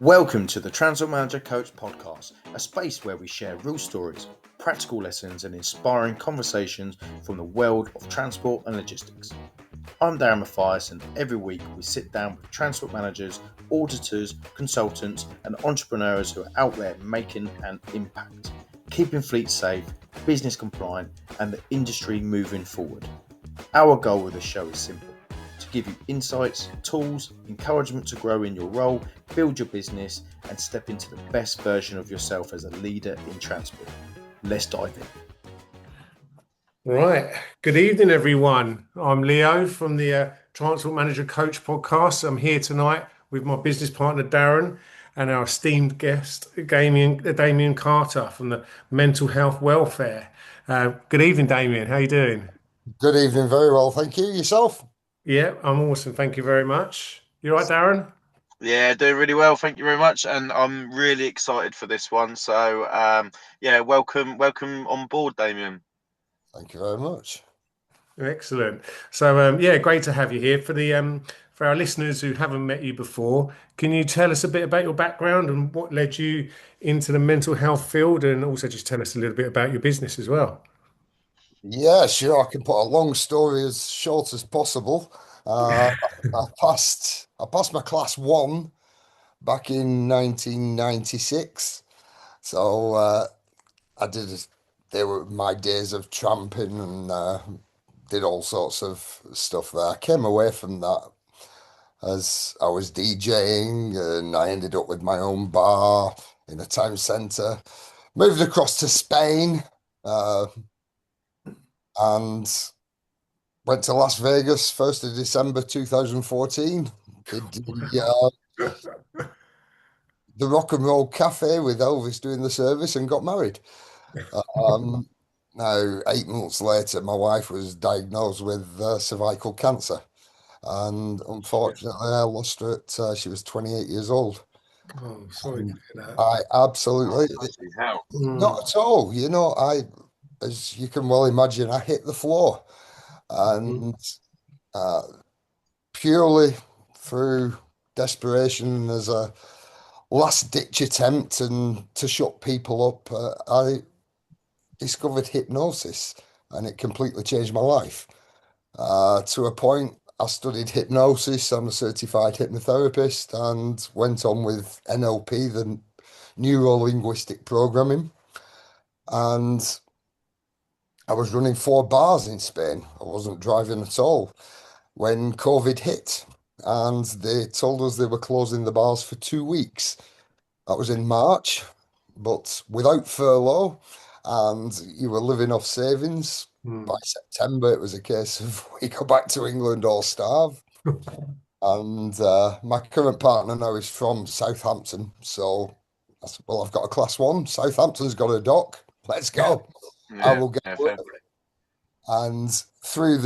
Welcome to the Transport Manager Coach podcast, a space where we share real stories, practical lessons, and inspiring conversations from the world of transport and logistics. I'm Damian, and every week we sit down with transport managers, auditors, consultants, and entrepreneurs who are out there making an impact, keeping fleets safe, business compliant, and the industry moving forward. Our goal with the show is simple: to give you insights, tools, encouragement to grow in your role, build your business, and step into the best version of yourself as a leader in transport. Let's dive in. Right. Good evening, everyone. I'm Leo from the Transport Manager Coach podcast. I'm here tonight with my business partner, Darren, and our esteemed guest, Damian Carter from the Mental Health Welfare. Good evening, Damian. How you doing? Good evening, very well, thank you. Yourself? Yeah, I'm awesome. Thank you very much. You all right, Darren? Yeah, doing really well. Thank you very much, and I'm really excited for this one. So, welcome on board, Damian. Thank you very much. Excellent. So, great to have you here. For our listeners who haven't met you before, can you tell us a bit about your background and what led you into the mental health field, and also just tell us a little bit about your business as well? Yeah, sure. I can put a long story as short as possible. Uh, I passed my class one back in 1996. So I did. They were my days of tramping and did all sorts of stuff there. I came away from that as I was DJing, and I ended up with my own bar in a town centre. Moved across to Spain, uh, and went to Las Vegas 1st of December 2014. Did the Rock and Roll Cafe with Elvis doing the service and got married. Um, Now, 8 months later, my wife was diagnosed with cervical cancer. And unfortunately, I lost her she was 28 years old. Oh, sorry to hear that. I absolutely, Bloody hell. not at all. As you can well imagine, I hit the floor. And uh, purely through desperation as a last ditch attempt and to shut people up, I discovered hypnosis, and it completely changed my life. To a point, I studied hypnosis. I'm a certified hypnotherapist and went on with NLP, the neuro linguistic programming. And I was running 4 bars in Spain. I wasn't driving at all when COVID hit, and they told us they were closing the bars for 2 weeks. That was in March, but without furlough, and you were living off savings. By September, it was a case of we go back to England or starve. And my current partner now is from Southampton, so I said, well, I've got a class one. Southampton's got a dock. Let's go. I will get Fair work. And through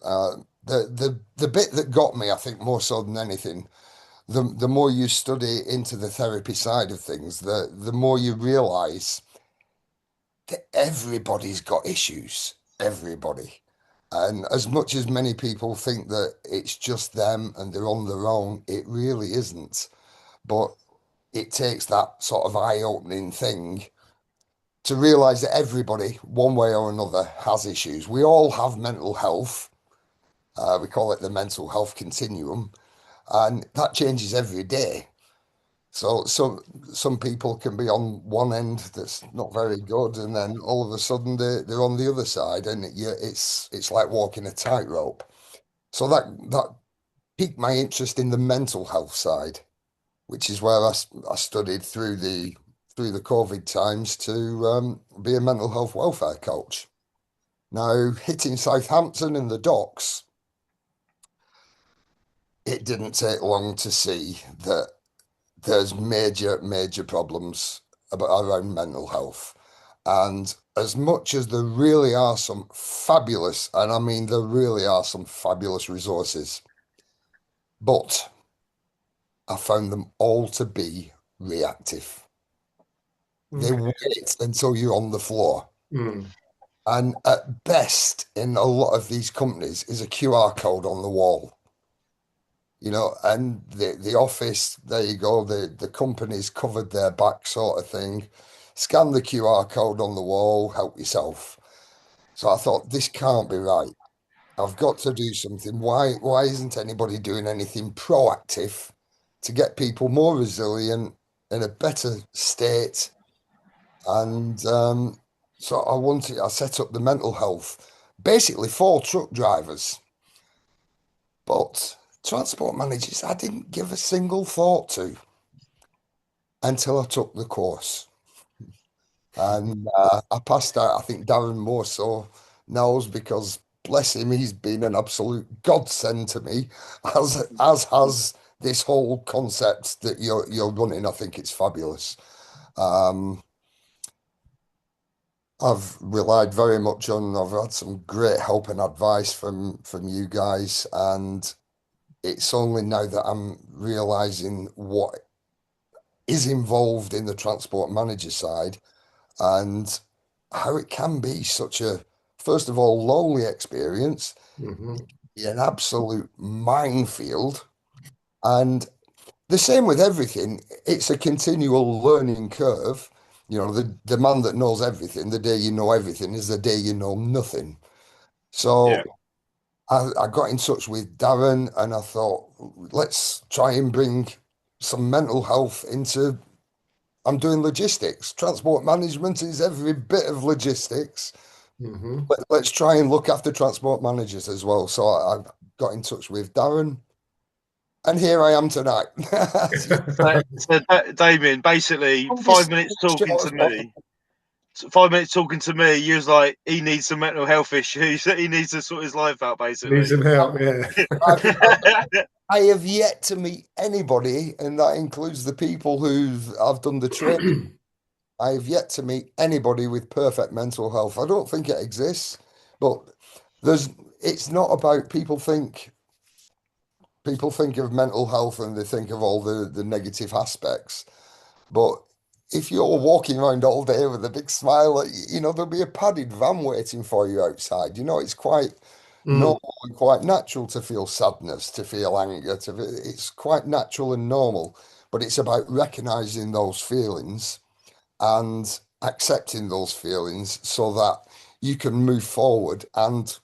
uh, the bit that got me, I think more so than anything, the more you study into the therapy side of things, the more you realize that everybody's got issues. Everybody. And as much as many people think that it's just them and they're on their own, it really isn't. But it takes that sort of eye-opening thing to realize that everybody, one way or another, has issues. We all have mental health. We call it the mental health continuum, and that changes every day. So some people can be on one end that's not very good, and then all of a sudden they're on the other side, and it's like walking a tightrope. So that piqued my interest in the mental health side, which is where I studied through the COVID times to be a mental health welfare coach. Now, hitting Southampton in the docks, it didn't take long to see that there's major problems around mental health. And as much as there really are some fabulous, and I mean there really are some fabulous resources, but I found them all to be reactive. They wait until you're on the floor. Mm. And at best, in a lot of these companies, is a QR code on the wall. and the office, there you go, the company's covered their back sort of thing. Scan the QR code on the wall, help yourself. So I thought, this can't be right. I've got to do something. Why isn't anybody doing anything proactive to get people more resilient in a better state? And so I set up the mental health, basically for truck drivers, but transport managers, I didn't give a single thought to until I took the course. And I passed out. I think Darren more so knows because bless him, he's been an absolute godsend to me, as has this whole concept that you're running. I think it's fabulous. Um, I've relied very much on. I've had some great help and advice from you guys, and it's only now that I'm realizing what is involved in the transport manager side and how it can be such a, first of all, lonely experience, Hmm. an absolute minefield. And the same with everything, it's a continual learning curve. The man that knows everything, the day you know everything is the day you know nothing. Yeah. So I got in touch with Darren and I thought, let's try and bring some mental health into. I'm doing logistics. Transport management is every bit of logistics. Hmm. Let's try and look after transport managers as well. So I got in touch with Darren, and here I am tonight. So, Damien, basically, Longest 5 minutes show talking as to possible. me. 5 minutes talking to me. You was like, he needs some mental health issues. He needs to sort his life out, Need basically. some help, yeah. I have yet to meet anybody, and that includes the people who I've done the training. I have yet to meet anybody with perfect mental health. I don't think it exists, but there's. It's not about people think of mental health and they think of all the negative aspects. But if you're walking around all day with a big smile, there'll be a padded van waiting for you outside. It's quite Mm. normal and quite natural to feel sadness, to feel anger, it's quite natural and normal. But it's about recognizing those feelings and accepting those feelings so that you can move forward. And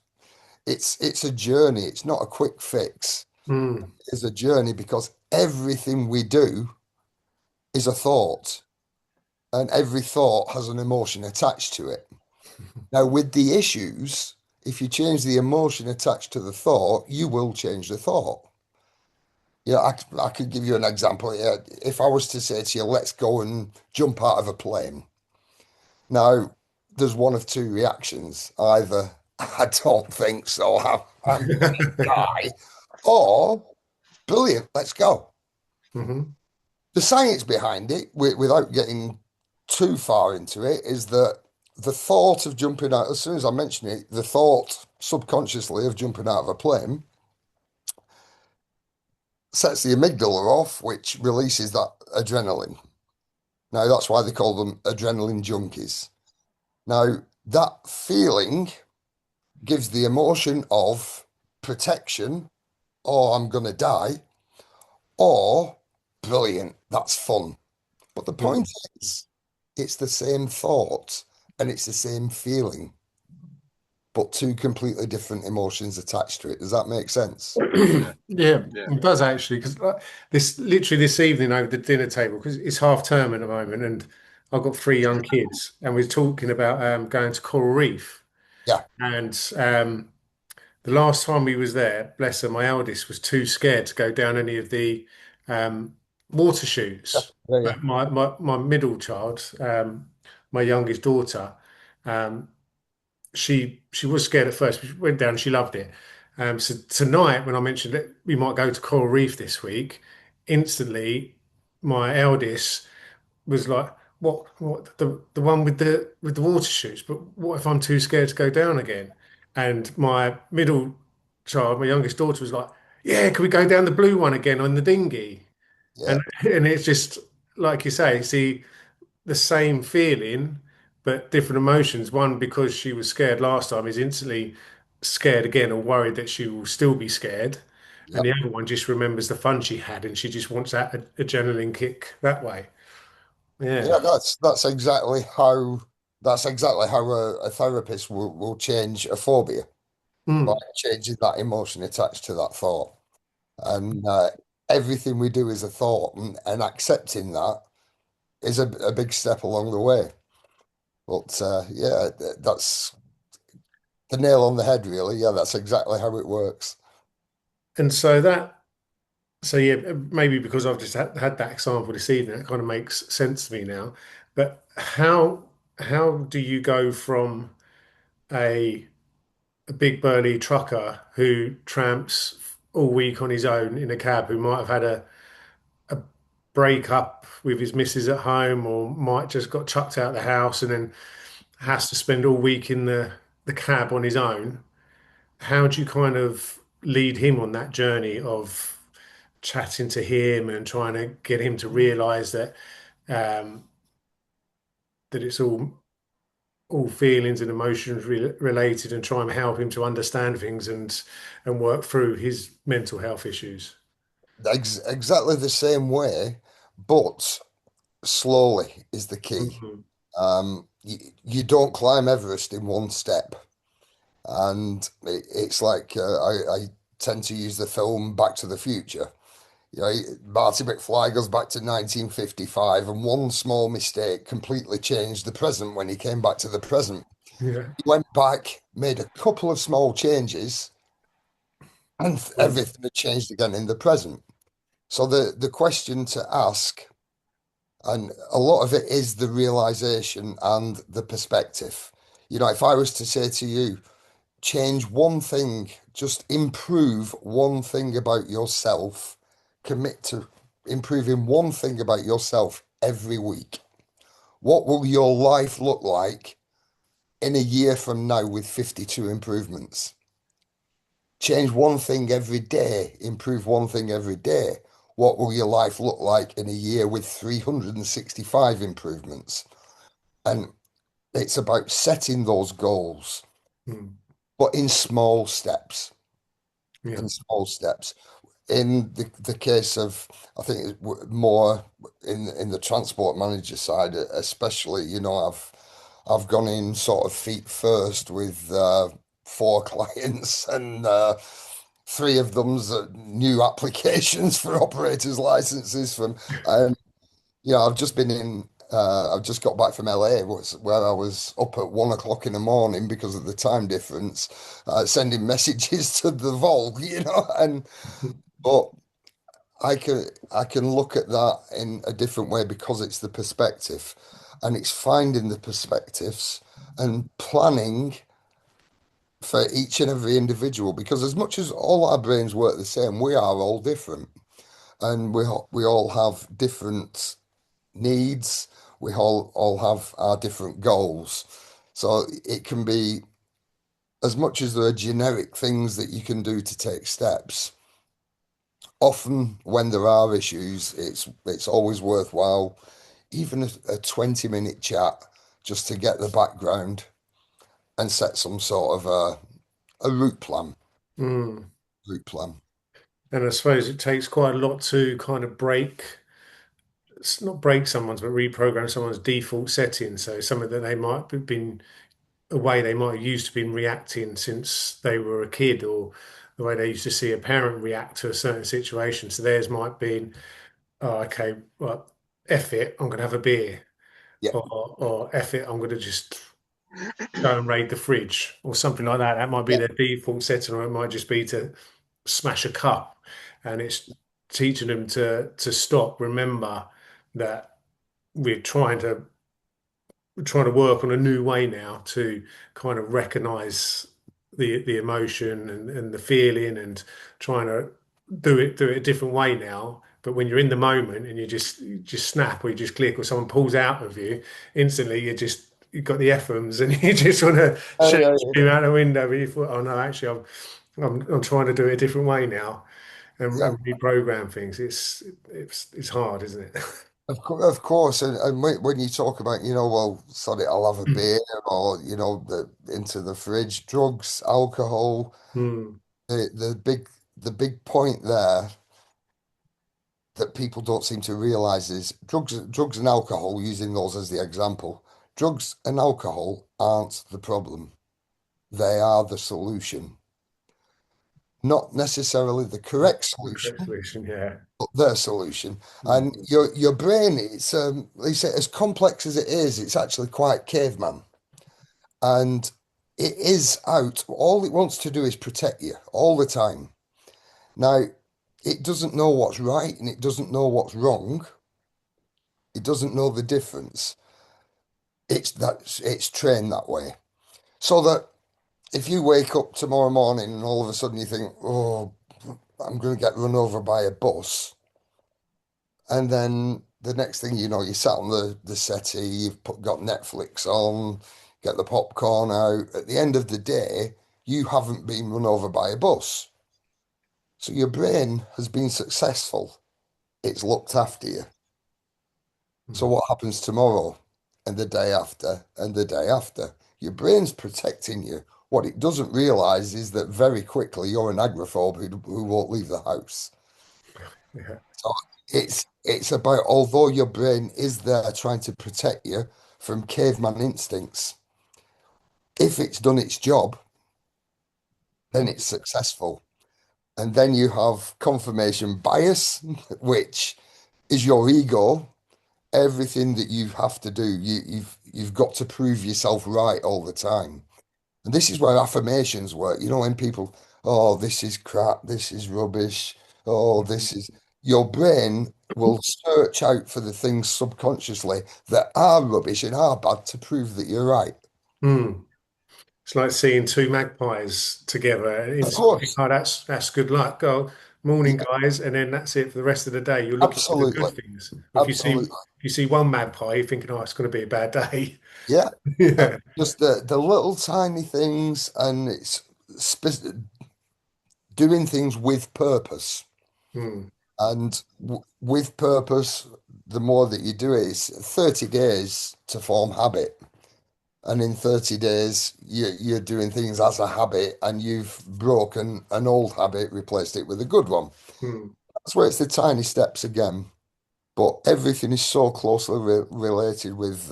it's a journey. It's not a quick fix. Mm. It's a journey because everything we do is a thought, and every thought has an emotion attached to it. Now, with the issues, if you change the emotion attached to the thought, you will change the thought. Yeah, I could give you an example. Yeah, if I was to say to you, let's go and jump out of a plane. Now, there's one of two reactions. Either I don't think so, I'm going to die, or brilliant, let's go. Hmm. The science behind it, without getting too far into it, is that the thought of jumping out, as soon as I mention it, the thought subconsciously of jumping out of a plane sets the amygdala off, which releases that adrenaline. Now, that's why they call them adrenaline junkies. Now, that feeling gives the emotion of protection, or I'm going to die, or brilliant, that's fun. But the point is, it's the same thought and it's the same feeling, but two completely different emotions attached to it. Does that make sense? Yeah. Yeah, Yeah. it does actually. Because this evening over the dinner table, because it's half term at the moment, and I've got three young kids, and we're talking about going to Coral Reef. Yeah, And the last time we was there, bless her, my eldest was too scared to go down any of the um, water chutes. yeah, yeah. But my middle child, my youngest daughter, um, she was scared at first, but she went down and she loved it. So tonight, when I mentioned that we might go to Coral Reef this week, instantly my eldest was like, "What the one with the water chutes? But what if I'm too scared to go down again?" And my middle child, my youngest daughter, was like, "Yeah, can we go down the blue one again on the dinghy?" Yeah. And it's just like you say, see the same feeling, but different emotions. One, because she was scared last time, is instantly scared again or worried that she will still be scared. Yeah, and the other one just remembers the fun she had, and she just wants that adrenaline kick that way. yeah. Yeah. That's exactly how a therapist will change a phobia by Mm. changing that emotion attached to that thought. And everything we do is a thought, and accepting that is a big step along the way. But yeah, that's the nail on the head, really. Yeah, that's exactly how it works. And so yeah, maybe because I've just had that example this evening, it kind of makes sense to me now. But how do you go from a a big burly trucker who tramps all week on his own in a cab, who might have had a break up with his missus at home, or might just got chucked out of the house and then has to spend all week in the cab on his own? How do you kind of lead him on that journey of chatting to him and trying to get him to realize um, that it's all feelings and emotions related, and try and help him to understand things and work through his mental health issues? Exactly the same way, but slowly is the key. Mhm. You don't climb Everest in one step. And it's like I tend to use the film Back to the Future. You know, Marty McFly goes back to 1955, and one small mistake completely changed the present when he came back to the present. Yeah. He went back, made a couple of small changes, and Mm. everything had changed again in the present. So the question to ask, and a lot of it is the realization and the perspective. You know, if I was to say to you, change one thing, just improve one thing about yourself, commit to improving one thing about yourself every week. What will your life look like in a year from now with 52 improvements? Change one thing every day, improve one thing every day. What will your life look like in a year with 365 improvements? And it's about setting those goals, Mm. but in small steps, Yeah. in small steps. In the case of, I think it's more in the transport manager side, especially, you know, I've gone in sort of feet first with four clients, and three of them's new applications for operators licenses from, and you know, I've just been in. I've just got back from LA, where I was up at 1 o'clock in the morning because of the time difference, sending messages to the Volk, you know, and but I can look at that in a different way because it's the perspective, and it's finding the perspectives and planning for each and every individual. Because as much as all our brains work the same, we are all different, and we all have different needs. We all have our different goals. So it can be, as much as there are generic things that you can do to take steps, often when there are issues, it's always worthwhile, even a 20-minute chat, just to get the background and set some sort of a Mm. route plan. And I suppose it takes quite a lot to kind of not break someone's, but reprogram someone's default settings. So something that they might have been a way they might have used to been reacting since they were a kid, or the way they used to see a parent react to a certain situation. So theirs might be, oh, okay, well, F it, I'm going to have a beer, Yeah, or F it, I'm going to just go and raid the fridge, or something like that. That might be yeah. their default setting, or it might just be to smash a cup. And it's teaching them to stop, remember that we're trying to work on a new way now to kind of recognize the emotion and the feeling, and trying to do it a different way now. But when you're in the moment and you just snap, or you just click, or someone pulls out of you, instantly you've got the FMs, and you just want to shoot Yeah, him out the window. But you thought, oh no, actually I'm trying to do it a different way now, yeah. and reprogram things. It's hard, isn't it? Of course, and when you talk about, you know, well, sorry, I'll have a beer, or into the fridge, drugs, alcohol, Hmm. the big the big point there that people don't seem to realize is drugs and alcohol, using those as the example, drugs and alcohol aren't the problem. They are the solution. Not necessarily the correct solution, Yeah. but their solution. Mm. And your brain, they say as complex as it is, it's actually quite caveman. And it is out. All it wants to do is protect you all the time. Now, it doesn't know what's right and it doesn't know what's wrong. It doesn't know the difference. It's trained that way. So that if you wake up tomorrow morning and all of a sudden you think, oh, I'm going to get run over by a bus, and then the next thing you know, you sat on the settee, got Netflix on, get the popcorn out. At the end of the day, you haven't been run over by a bus. So your brain has been successful. It's looked after you. So what happens tomorrow and the day after and the day after? Your brain's protecting you. What it doesn't realize is that very quickly you're an agoraphobe who won't leave the house. Yeah. So it's about, although your brain is there trying to protect you from caveman instincts, if it's done its job, then it's successful. And then you have confirmation bias, which is your ego. Everything that you have to do, you've got to prove yourself right all the time. And this is where affirmations work. You know, when people, oh, this is crap, this is rubbish, oh, this is, your brain will search out for the things subconsciously that are rubbish and are bad to prove that you're right. Mm. It's like seeing two magpies together. And Of instantly think, course. oh, that's good luck. Oh, morning, Yeah, guys, and then that's it for the rest of the day. You're looking for the good absolutely. things. Or Absolutely. if you see one magpie, you're thinking, oh, it's going to be a bad day. Yeah. Yeah. Just the little tiny things, and it's doing things with purpose. Mm. And with purpose, the more that you do it, it's 30 days to form habit. And in 30 days, you're doing things as a habit and you've broken an old habit, replaced it with a good one. Mm. That's where it's the tiny steps again. But everything is so closely related with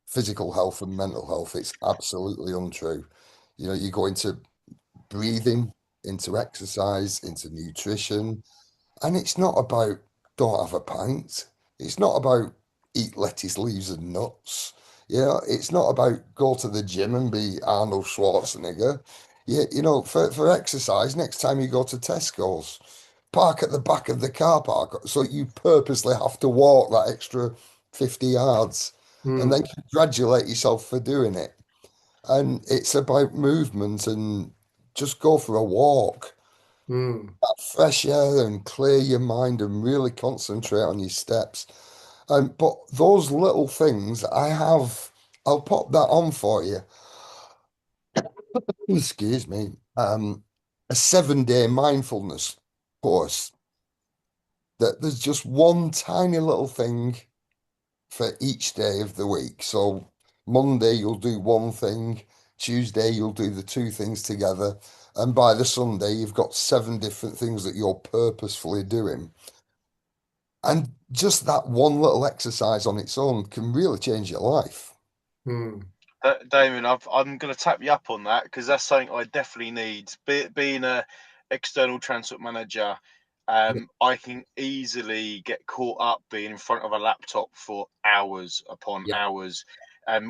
physical health and mental health. It's absolutely untrue. You know, you go into breathing, into exercise, into nutrition. And it's not about don't have a pint. It's not about eat lettuce, leaves, and nuts. You know, it's not about go to the gym and be Arnold Schwarzenegger. You know, for exercise, next time you go to Tesco's, park at the back of the car park. So you purposely have to walk that extra 50 yards and Mm. then congratulate yourself for doing it. And it's about movement and just go for a walk, Mm. fresh air and clear your mind and really concentrate on your steps. But those little things I'll pop that on for you. Excuse me. A 7-day mindfulness course that there's just one tiny little thing for each day of the week. So Monday you'll do one thing, Tuesday you'll do the two things together, and by the Sunday you've got 7 different things that you're purposefully doing. And just that one little exercise on its own can really change your life. Mm. Damien, I'm going to tap you up on that because that's something I definitely need. Being a external transport manager, Yeah, I can easily get caught up being in front of a laptop for hours upon yeah, hours.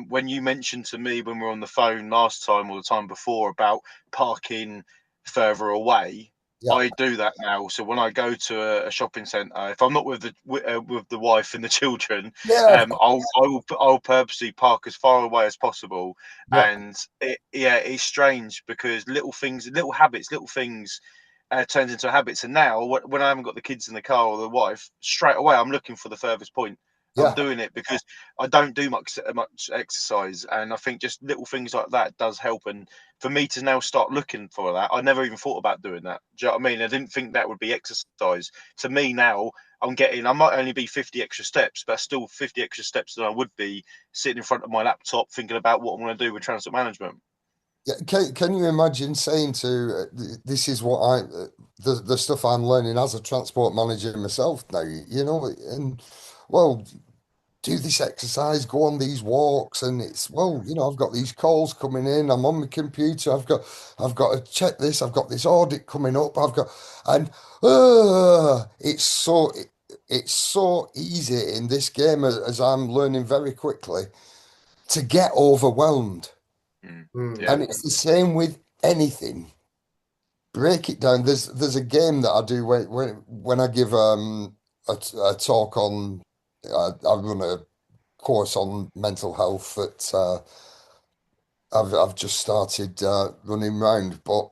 When you mentioned to me when we were on the phone last time or the time before about parking further away, yeah, I do that now. So when I go to a shopping centre, if I'm not with the wife and the children, yeah, of course. I'll purposely park as far away as possible. Yeah, And it's strange because little things, little habits, little things turns into habits. And now when I haven't got the kids in the car or the wife, straight away I'm looking for the furthest point. I'm yeah, doing it because I don't do much exercise, and I think just little things like that does help. And for me to now start looking for that, I never even thought about doing that. Do you know what I mean? I didn't think that would be exercise. To me now, I might only be 50 extra steps, but still 50 extra steps than I would be sitting in front of my laptop thinking about what I'm going to do with transport management. Yeah, can you imagine saying to this is what the stuff I'm learning as a transport manager myself now, and well, do this exercise, go on these walks, and it's well, I've got these calls coming in, I'm on my computer, I've got to check this, I've got this audit coming up, and it's so easy in this game as I'm learning very quickly to get overwhelmed. Mm. Mm. Yeah. And it's the same with anything. Break it down. There's a game that I do when I give a talk on I run a course on mental health that I've just started running round, but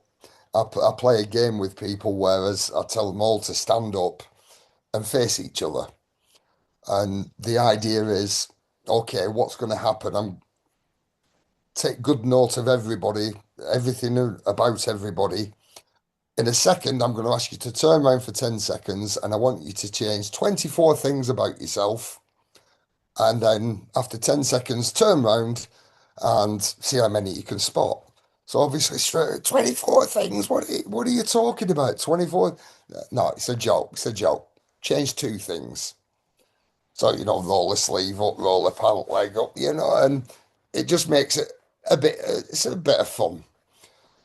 I play a game with people whereas I tell them all to stand up and face each other. And the idea is, okay, what's going to happen? I'm take good note of everybody, everything about everybody. In a second, I'm going to ask you to turn around for 10 seconds and I want you to change 24 things about yourself. And then after 10 seconds, turn round and see how many you can spot. So obviously, straight 24 things. What are you talking about? 24? No, it's a joke. It's a joke. Change two things. So, roll the sleeve up, roll the pant leg up, and it just makes it it's a bit of fun.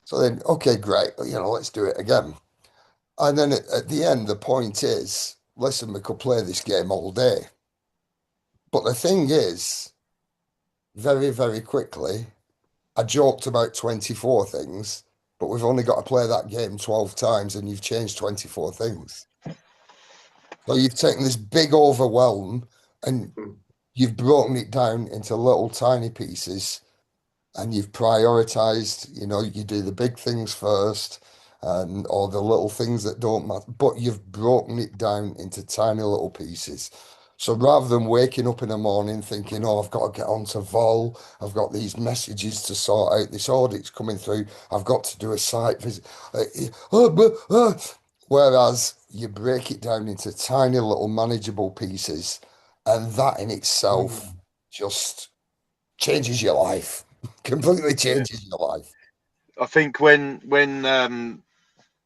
So then, okay, great, let's do it again. And then at the end, the point is, listen, we could play this game all day. But the thing is, very, very quickly, I joked about 24 things, but we've only got to play that game 12 times and you've changed 24 things. So you've taken this big overwhelm and you've broken it down into little tiny pieces and you've prioritized, you do the big things first and or the little things that don't matter, but you've broken it down into tiny little pieces. So rather than waking up in the morning thinking, oh, I've got to get on to Vol, I've got these messages to sort out, this audit's coming through, I've got to do a site visit. Whereas you break it down into tiny little manageable pieces, and that in itself Mm. just changes your life. Completely Yeah. changes your life. I think when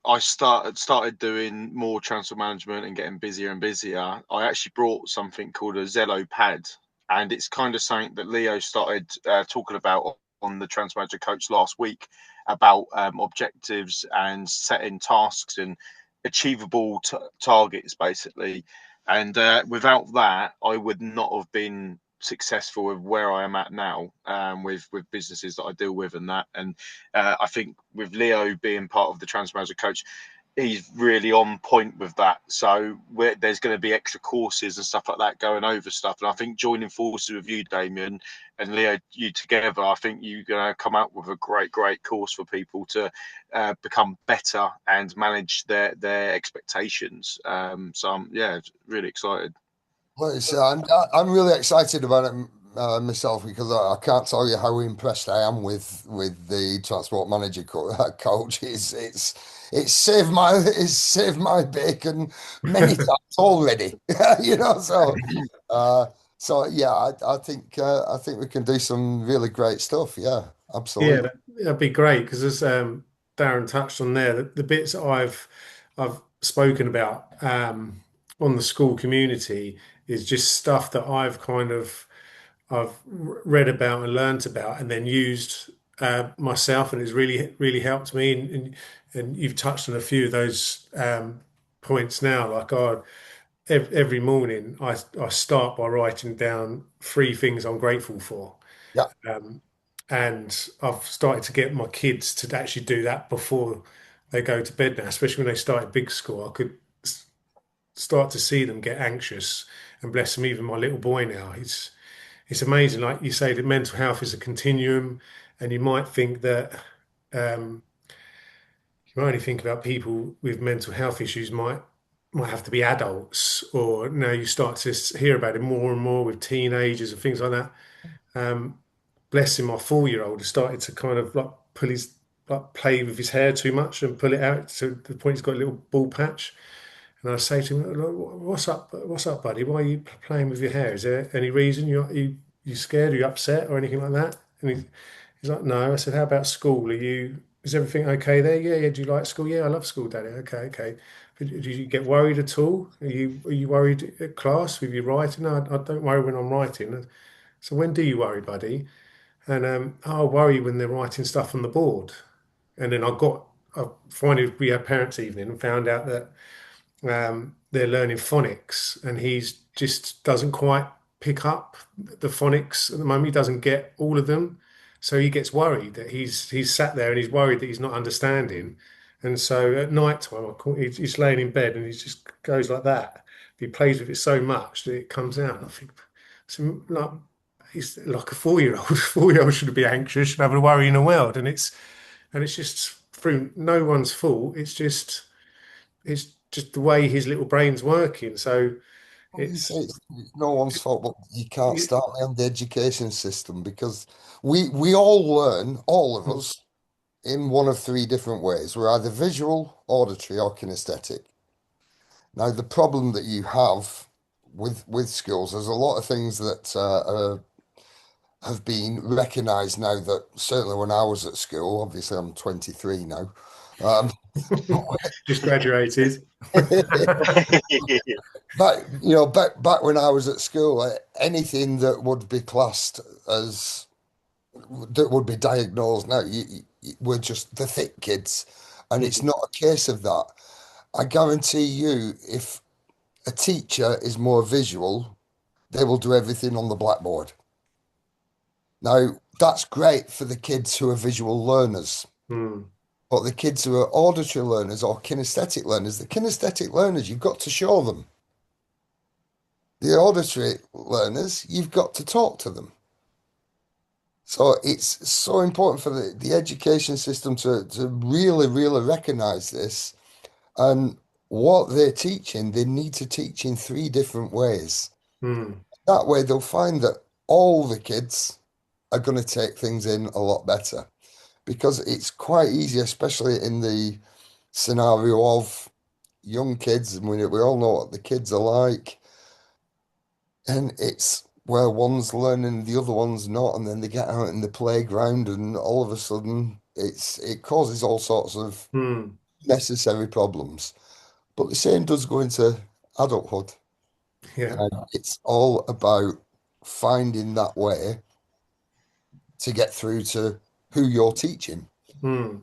I started doing more transport management and getting busier and busier, I actually brought something called a Zello pad, and it's kind of something that Leo started talking about on the Transport Manager Coach last week about objectives and setting tasks and achievable targets, basically. And without that, I would not have been successful with where I am at now, with businesses that I deal with and that. And I think with Leo being part of the Transport Manager Coach, he's really on point with that. So there's going to be extra courses and stuff like that going over stuff. And I think joining forces with you, Damian, and Leo, you together, I think you're going to come out with a great course for people to become better and manage their expectations. So I'm really excited. Well, I'm really excited about it myself because I can't tell you how impressed I am with the transport manager coach. It's saved my bacon many times already. Uh, so yeah, I think we can do some really great stuff. Yeah, Yeah, absolutely. that'd be great because as Darren touched on there, the bits that I've spoken about on the school community is just stuff that I've read about and learnt about, and then used myself, and it's really helped me. And you've touched on a few of those points now. Like every morning, I start by writing down three things I'm grateful for. Yeah, Um, and I've started to get my kids to actually do that before they go to bed now, especially when they start at big school. I could start to see them get anxious, and bless them, even my little boy now. It's amazing, like you say, that mental health is a continuum, and you might think that um, you might only think about people with mental health issues might have to be adults, or now you start to hear about it more and more with teenagers and things like that. Um, Bless him, my 4-year-old has started to kind of like pull his like play with his hair too much and pull it out to the point he's got a little ball patch. And I say to him, "Look, what's up, buddy? Why are you playing with your hair? Is there any reason you scared? Are you upset or anything like that?" And He's like, no. I said, how about school? Is everything okay there? Yeah, yeah. Do you like school? Yeah, I love school, Daddy. Okay, okay. But do you get worried at all? Are you worried at class with your writing? No, I don't worry when I'm writing. So when do you worry, buddy? And I worry when they're writing stuff on the board. And then I finally we had parents' evening and found out that they're learning phonics, and he's just doesn't quite pick up the phonics at the moment. He doesn't get all of them, so he gets worried that he's sat there and he's worried that he's not understanding. And so at night time, he's laying in bed and he just goes like that. He plays with it so much that it comes out. And I think, so, like, he's like a 4-year-old. 4-year-old shouldn't be anxious, should have a worry in the world, and it's just through no one's fault. It's just the way his little brain's working. So Well, you say it's it's no one's fault, but you can't it, start me on the education system because we all learn, all of us, in one of three different ways. We're either visual, auditory, or kinesthetic. Now, the problem that you have with schools, there's a lot of things that have been recognised now that certainly when I was at school, obviously I'm 23 now, um, just graduated. back when I was at school, anything that would be classed as that would be diagnosed now, we're just the thick kids, and it's not a case of that. I guarantee you, if a teacher is more visual, they will do everything on the blackboard. Now, that's great for the kids who are visual learners, Hmm. but the kids who are auditory learners or kinesthetic learners, the kinesthetic learners, you've got to show them. The auditory learners, you've got to talk to them. So it's so important for the education system to really, really recognize this. And what they're teaching, they need to teach in three different ways. Hmm. That way, they'll find that all the kids are going to take things in a lot better because it's quite easy, especially in the scenario of young kids. And we all know what the kids are like. And it's where one's learning, the other one's not, and then they get out in the playground, and all of a sudden, it causes all sorts of Hmm. necessary problems. But the same does go into adulthood, Yeah. and it's all about finding that way to get through to who you're teaching. Hmm.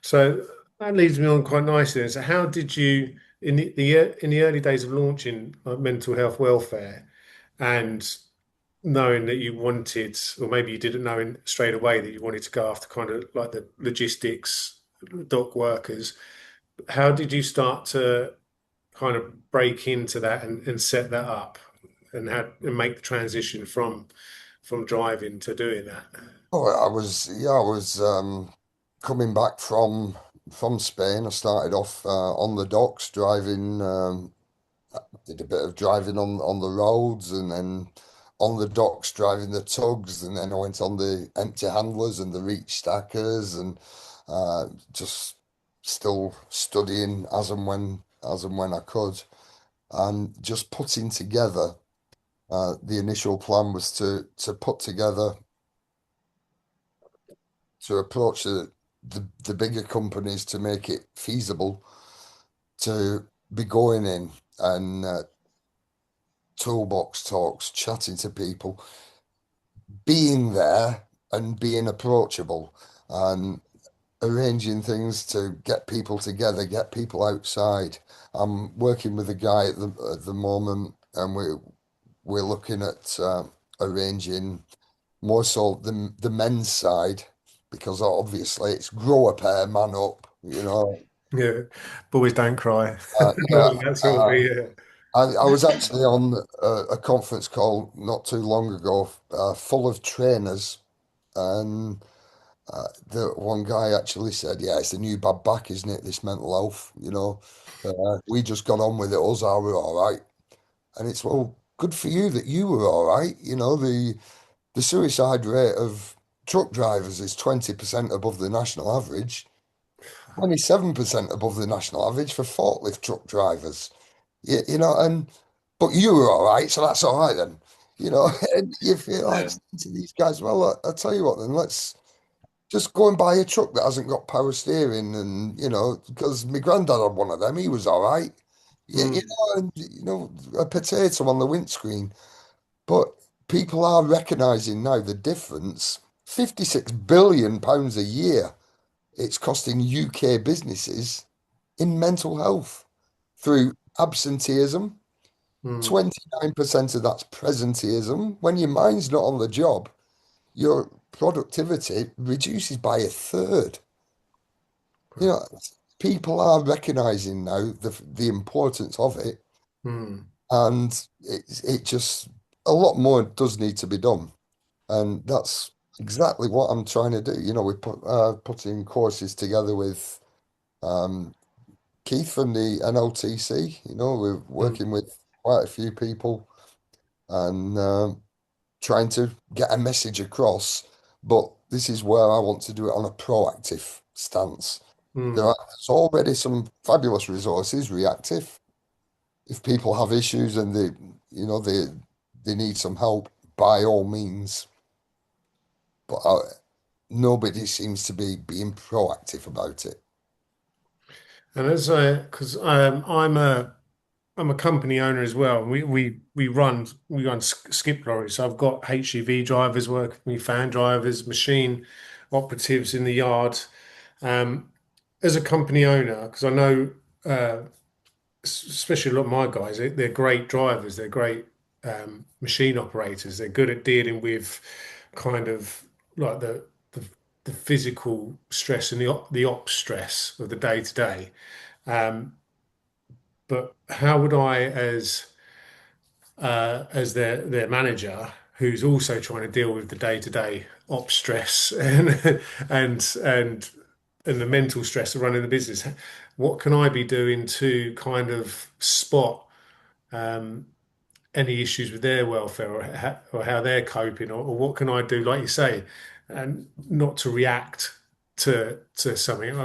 So that leads me on quite nicely. So how did you in the early days of launching mental health welfare and knowing that you wanted, or maybe you didn't know straight away that you wanted to go after kind of like the logistics, dock workers, how did you start to kind of break into that and set that up and make the transition from driving to doing that? Oh, I was coming back from Spain. I started off on the docks driving. Did a bit of driving on the roads and then on the docks driving the tugs, and then I went on the empty handlers and the reach stackers, and just still studying as and when I could, and just putting together. The initial plan was to put together to approach the bigger companies to make it feasible to be going in and toolbox talks, chatting to people, being there and being approachable and arranging things to get people together, get people outside. I'm working with a guy at the moment, and we're looking at arranging more so the men's side because obviously it's grow a pair, man up, Yeah, boys don't cry. Yeah. That sort of, yeah. I was actually on a conference call not too long ago, full of trainers, and the one guy actually said, "Yeah, it's the new bad back, isn't it? This mental health, we just got on with it. Us are we're all right." And it's well, good for you that you were all right. The suicide rate of truck drivers is 20% above the national average, 27% above the national average for forklift truck drivers. And but you were all right, so that's all right then. And you feel like Yeah. saying to these guys, well, I tell you what, then just go and buy a truck that hasn't got power steering, and because my granddad had one of them, he was all right. Yeah, Mm, and a potato on the windscreen. But people are recognizing now the difference. 56 billion pounds a year it's costing UK businesses in mental health through absenteeism. mm, 29% of that's presenteeism. When your mind's not on the job, your productivity reduces by a third. You wow. know, people are recognizing now the importance of it, Mm, and it just a lot more does need to be done, and that's exactly what I'm trying to do. We putting courses together with um, Keith from the NLTC. We're mm, working with quite a few people and trying to get a message across. But this is where I want to do it on a proactive stance. mm. There's already some fabulous resources, reactive. If people have issues and they need some help, by all means. But nobody seems to be being proactive about it. And because I'm a company owner as well. We run skip lorries. So I've got HGV drivers working with me, fan drivers, machine operatives in the yard. Um, as a company owner, because I know, uh, especially a lot of my guys, they're great drivers. They're great machine operators. They're good at dealing with kind of like the, the physical stress and the op stress of the day to day. But how would I, as their manager, who's also trying to deal with the day-to-day op stress and and the mental stress of running the business, what can I be doing to kind of spot any issues with their welfare or how they're coping, or what can I do, like you say, and not to react to something.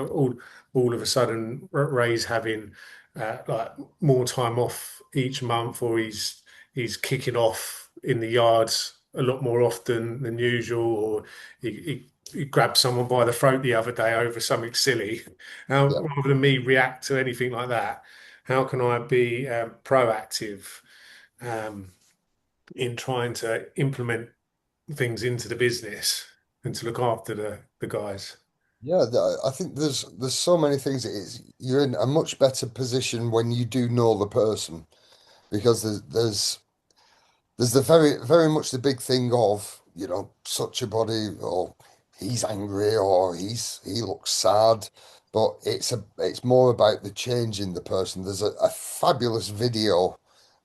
All of a sudden, Ray's having like more time off each month, or he's kicking off in the yards a lot more often than usual, or he grabbed someone by the throat the other day over something silly. Yeah. Rather than me react to anything like that, how can I be proactive um, in trying to implement things into the business and to look after the guys. Yeah, I think there's so many things. You're in a much better position when you do know the person, because there's the very much the big thing of, such a body, or he's angry, or he looks sad, but it's more about the change in the person. There's a fabulous video,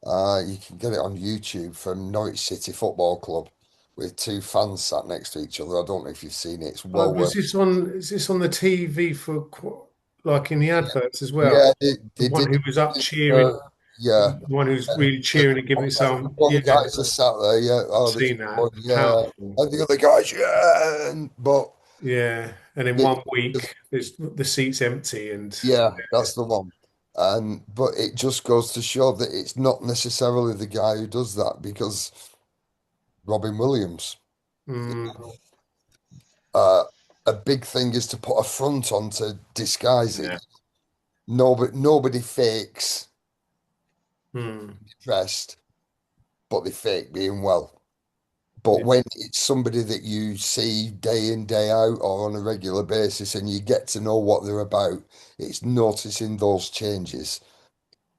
you can get it on YouTube, from Norwich City Football Club with two fans sat next to each other. I don't know if you've seen it. It's well Was worth. this on? Is this on the TV for like in the adverts as well? Yeah, The they one did. who was up Uh, cheering, yeah. the one who's And really cheering and giving it some. one Yeah, of the guys just sat there, yeah. I've Oh, the seen that. yeah. Powerful. And the other guys, yeah. But Yeah, and in it, one week, there's the seat's empty, and yeah, that's the one. And but it just goes to show that it's not necessarily the guy who does that, because Robin Williams, mm, uh, a big thing is to put a front on to disguise Yeah. it. Nobody fakes mm, depressed, but they fake being well. But yeah, when it's somebody that you see day in, day out, or on a regular basis, and you get to know what they're about, it's noticing those changes.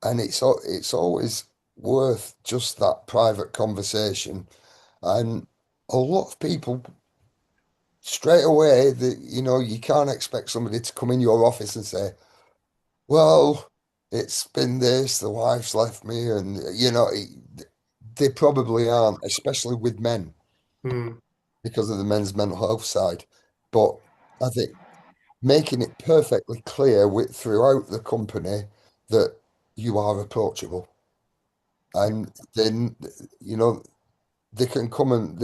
And it's always worth just that private conversation. And a lot of people, straight away, that you can't expect somebody to come in your office and say, well, it's been this, the wife's left me, and they probably aren't, especially with men, mm, because of the men's mental health side. But I think making it perfectly clear throughout the company that you are approachable, and then you know they can come and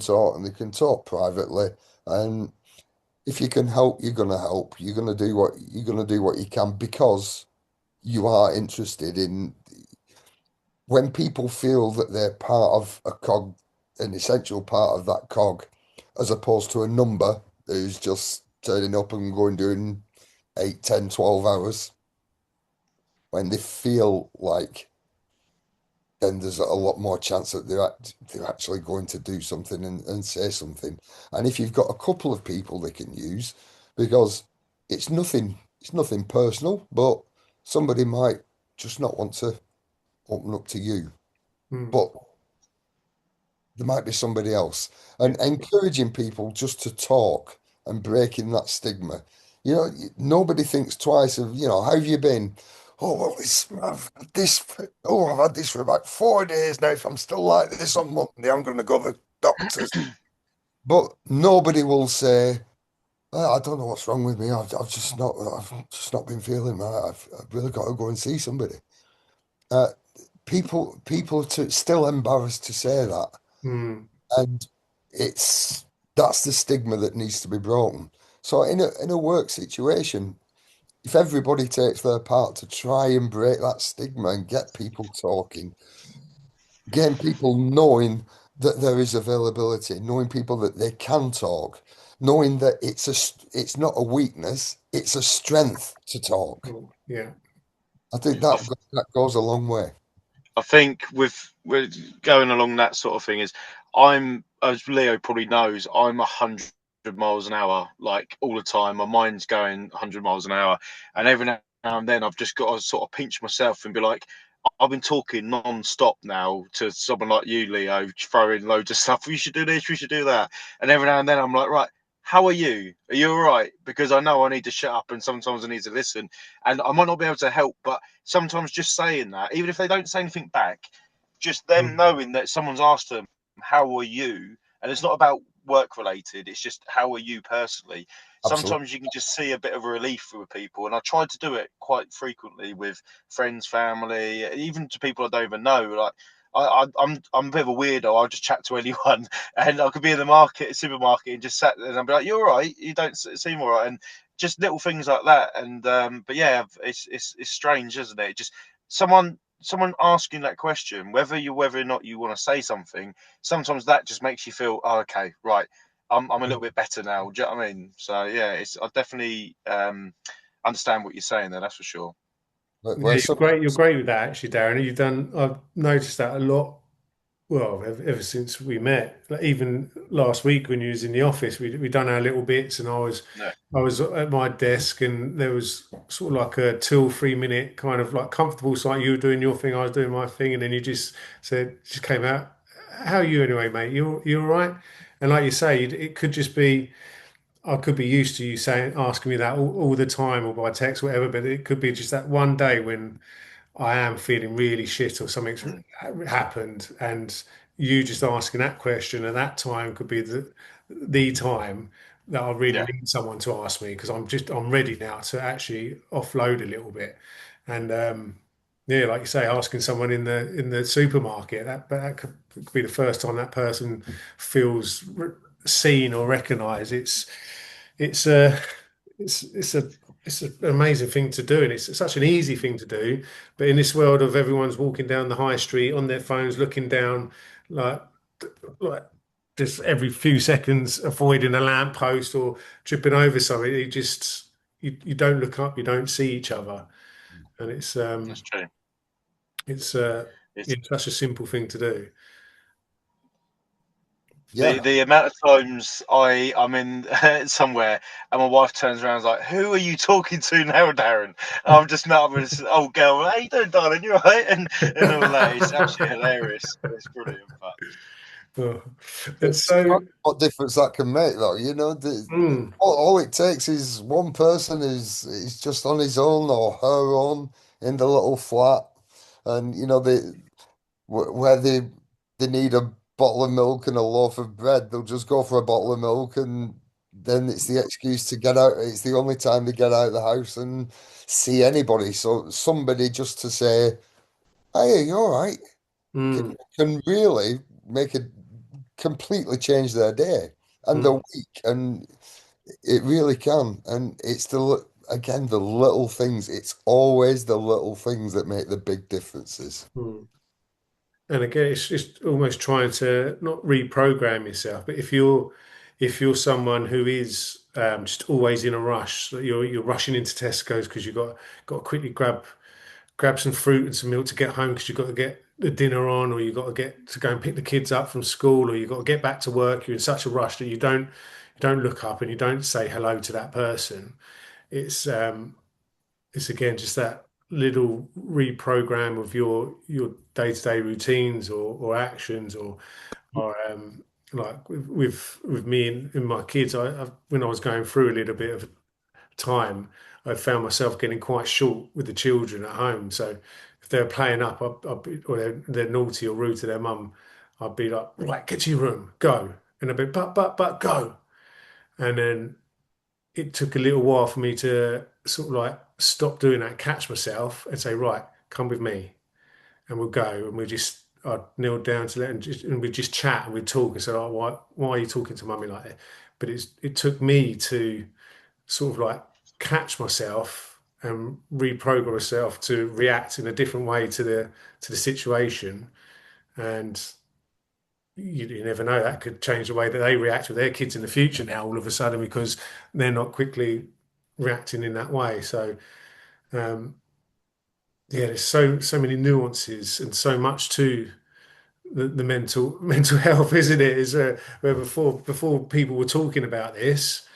talk, and they can talk privately. And if you can help, you're gonna help. You're gonna do what you can, because you are interested in, when people feel that they're part of a cog, an essential part of that cog, as opposed to a number. who's just turning up and going doing 8, 10, 12 hours when they feel like then there's a lot more chance that they're actually going to do something and say something. And if you've got a couple of people they can use, because it's nothing personal, but somebody might just not want to open up to you. Mm. But there might be somebody else. And encouraging people just to talk and breaking that stigma. Nobody thinks twice of, how have you been? Oh, well, I've had this for about 4 days now. If I'm still like this on Monday, I'm going to go to the doctors. But nobody will say, I don't know what's wrong with me. I've just not been feeling right. I've really got to go and see somebody. Uh, people are still embarrassed to say that. Mm. And that's the stigma that needs to be broken. So in a work situation, if everybody takes their part to try and break that stigma and get people talking, getting people knowing that there is availability, knowing people that they can talk, knowing that it's not a weakness, it's a strength to talk. Oh, yeah. I think I, that goes a long way. I think with going along that sort of thing is I'm, as Leo probably knows, I'm 100 miles an hour like all the time. My mind's going 100 miles an hour, and every now and then I've just got to sort of pinch myself and be like, I've been talking non-stop now to someone like you, Leo, throwing loads of stuff. We should do this, we should do that, and every now and then I'm like, right. How are you? Are you all right? Because I know I need to shut up and sometimes I need to listen. And I might not be able to help, but sometimes just saying that, even if they don't say anything back, just them Mm. knowing that someone's asked them, how are you? And it's not about work related, it's just how are you personally? Absolutely. Sometimes you can just see a bit of a relief with people. And I try to do it quite frequently with friends, family, even to people I don't even know. Like I'm a bit of a weirdo. I'll just chat to anyone, and I could be in the supermarket, and just sat there, and I'll be like, "You're all right. You don't seem all right," and just little things like that. And but yeah, it's strange, isn't it? Just someone asking that question, whether or not you want to say something, sometimes that just makes you feel, oh, okay, right, I'm a little bit better now. Do you know what I mean? So yeah, I definitely understand what you're saying there. That's for sure. Where Yeah, you're some great. You're great with that, actually, Darren. You've done. I've noticed that a lot. Well, ever since we met, like even last week when you was in the office, we done our little bits, and Yeah, I was at my desk, and there was sort of like a 2 or 3 minute kind of like comfortable site. You were doing your thing, I was doing my thing, and then you just came out. How are you anyway, mate? You all right? And like you say, it could just be. I could be used to you saying, asking me that all the time or by text, whatever, but it could be just that one day when I am feeling really shit or something's happened, and you just asking that question at that time could be the time that I really yeah, need someone to ask me because I'm ready now to actually offload a little bit. And yeah, like you say, asking someone in the supermarket, that could be the first time that person feels seen or recognised. It's a it's a it's an amazing thing to do, and it's such an easy thing to do. But in this world of everyone's walking down the high street on their phones, looking down like like just every few seconds, avoiding a lamppost or tripping over something, you don't look up, you don't see each other, and that's true. it's It's it's such a simple thing to do. yeah. the amount of times I'm in somewhere and my wife turns around and is like, "Who are you talking to now, Darren?" I'm just not with this old girl. How you doing, darling? You all right? And all that. It's absolutely hilarious. It's brilliant. But Oh. And It's so, what difference that can make, though. mm, All it takes is one person is just on his own or her own in the little flat, and where they need a bottle of milk and a loaf of bread, they'll just go for a bottle of milk, and then it's the excuse to get out. It's the only time they get out of the house and see anybody. So somebody just to say, "Hey, are you all right?" can, mm, can really make it completely change their day and their mm, week, and it really can. And it's again the little things. It's always the little things that make the big differences. mm. And again, it's just almost trying to not reprogram yourself, but if you're if you're someone who is just always in a rush, that you're rushing into Tesco's because you've got to quickly grab some fruit and some milk to get home because you've got to get the dinner on, or you've got to get to go and pick the kids up from school, or you've got to get back to work. You're in such a rush that you don't look up and you don't say hello to that person. It's it's again just that little reprogram of your day-to-day routines or actions or like with me and my kids. When I was going through a little bit of time, I found myself getting quite short with the children at home. So if they're playing up, I'd be, or they're naughty or rude to their mum, I'd be like, right, get to your room, go. And I'd be, but, go. And then it took a little while for me to sort of like stop doing that, catch myself and say, right, come with me and we'll go. And I'd kneel down to let and we'd just chat and we'd talk and say, oh, why are you talking to mummy like that? But it took me to sort of like catch myself and reprogram myself to react in a different way to the situation. And you never know, that could change the way that they react with their kids in the future now all of a sudden because they're not quickly reacting in that way. So um, yeah, there's so many nuances and so much to the mental health, isn't it? Is where before people were talking about this,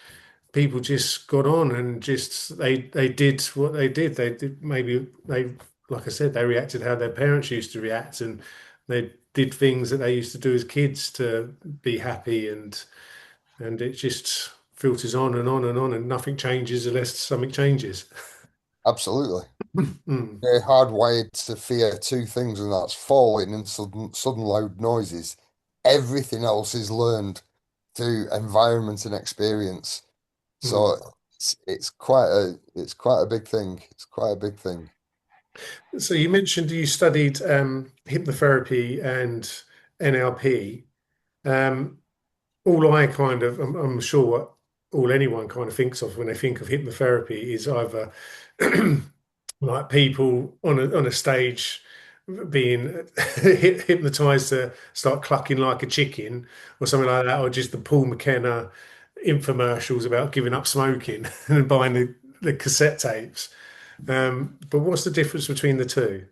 people just got on and just they did what they did. They did maybe they like I said, they reacted how their parents used to react, and they did things that they used to do as kids to be happy, and it just filters on and on and on, and nothing changes unless something changes. Absolutely. Mm, They're hardwired to fear two things, and that's falling and sudden loud noises. Everything else is learned through environment and experience. mm. So it's quite a big thing. It's quite a big thing. So you mentioned you studied hypnotherapy and NLP. Um, all I kind of, I'm sure what all anyone kind of thinks of when they think of hypnotherapy is either like people on a stage being hypnotized to start clucking like a chicken or something like that, or just the Paul McKenna infomercials about giving up smoking and buying the cassette tapes. But what's the difference between the two?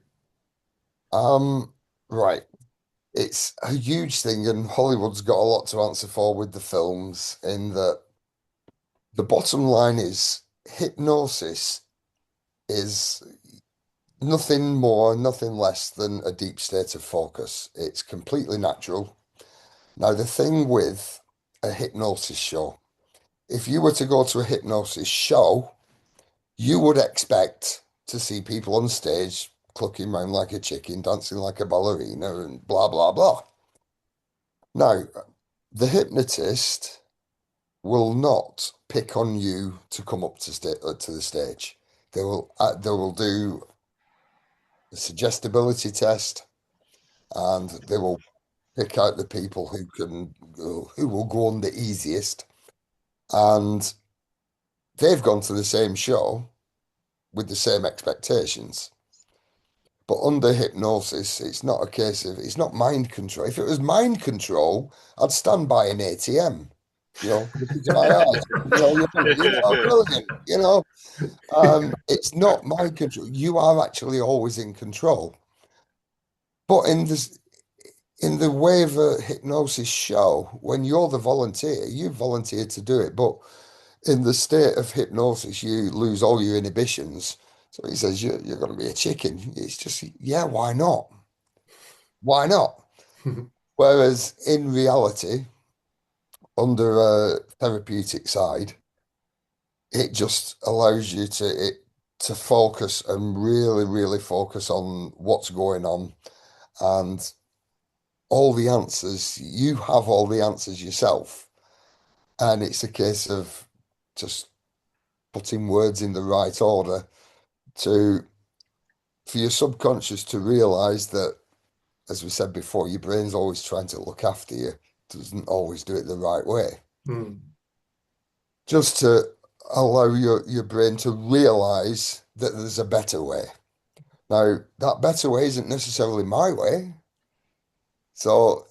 Um, right. It's a huge thing, and Hollywood's got a lot to answer for with the films, in that the bottom line is hypnosis is nothing more, nothing less than a deep state of focus. It's completely natural. Now, the thing with a hypnosis show, if you were to go to a hypnosis show, you would expect to see people on stage clucking around like a chicken, dancing like a ballerina, and blah, blah, blah. Now, the hypnotist will not pick on you to come up to the stage. They will do a suggestibility test, and they will pick out the people who will go on the easiest. And they've gone to the same show with the same expectations. But under hypnosis, it's not mind control. If it was mind control, I'd stand by an ATM, look into my eyes. Brilliant. It's not mind control. You are actually always in control. But in the way of a hypnosis show, when you're the volunteer, you volunteer to do it. But in the state of hypnosis, you lose all your inhibitions. So he says, you're going to be a chicken. It's just, yeah, why not? Why not? Whereas in reality, under a therapeutic side, it just allows you to focus and really, really focus on what's going on, and all the answers. You have all the answers yourself. And it's a case of just putting words in the right order to for your subconscious to realize that, as we said before, your brain's always trying to look after you, doesn't always do it the right way. Mm. Just to allow your brain to realize that there's a better way. Now, that better way isn't necessarily my way. So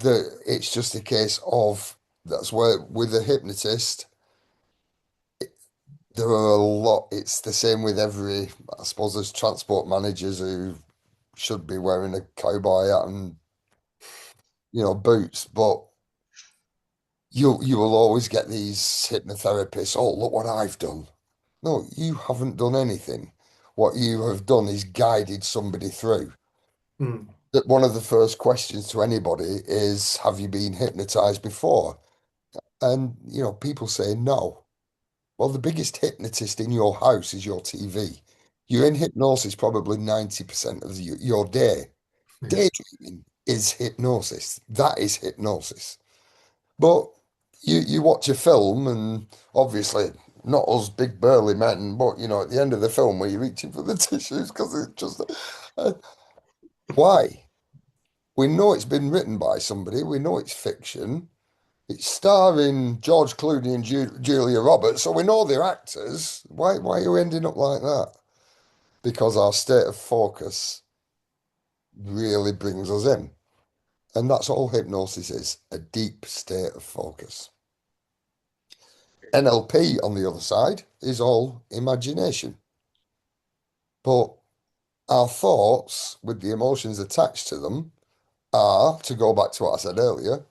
it's just a case of That's where with a hypnotist, there are a lot. It's the same with every, I suppose there's transport managers who should be wearing a cowboy hat and, boots, but you will always get these hypnotherapists. Oh, look what I've done. No, you haven't done anything. What you have done is guided somebody through. Mm. That one of the first questions to anybody is, have you been hypnotized before? And, people say no. Well, the biggest hypnotist in your house is your TV. You're in hypnosis probably 90% of your day. Yeah. Daydreaming is hypnosis. That is hypnosis. But you watch a film, and obviously not us big burly men, but at the end of the film where you're reaching for the tissues because it's just uh, why? We know it's been written by somebody. We know it's fiction. It's starring George Clooney and Julia Roberts, so we know they're actors. Why are you ending up like that? Because our state of focus really brings us in. And that's all hypnosis is, a deep state of focus. NLP, on the other side, is all imagination. But our thoughts, with the emotions attached to them, are, to go back to what I said earlier,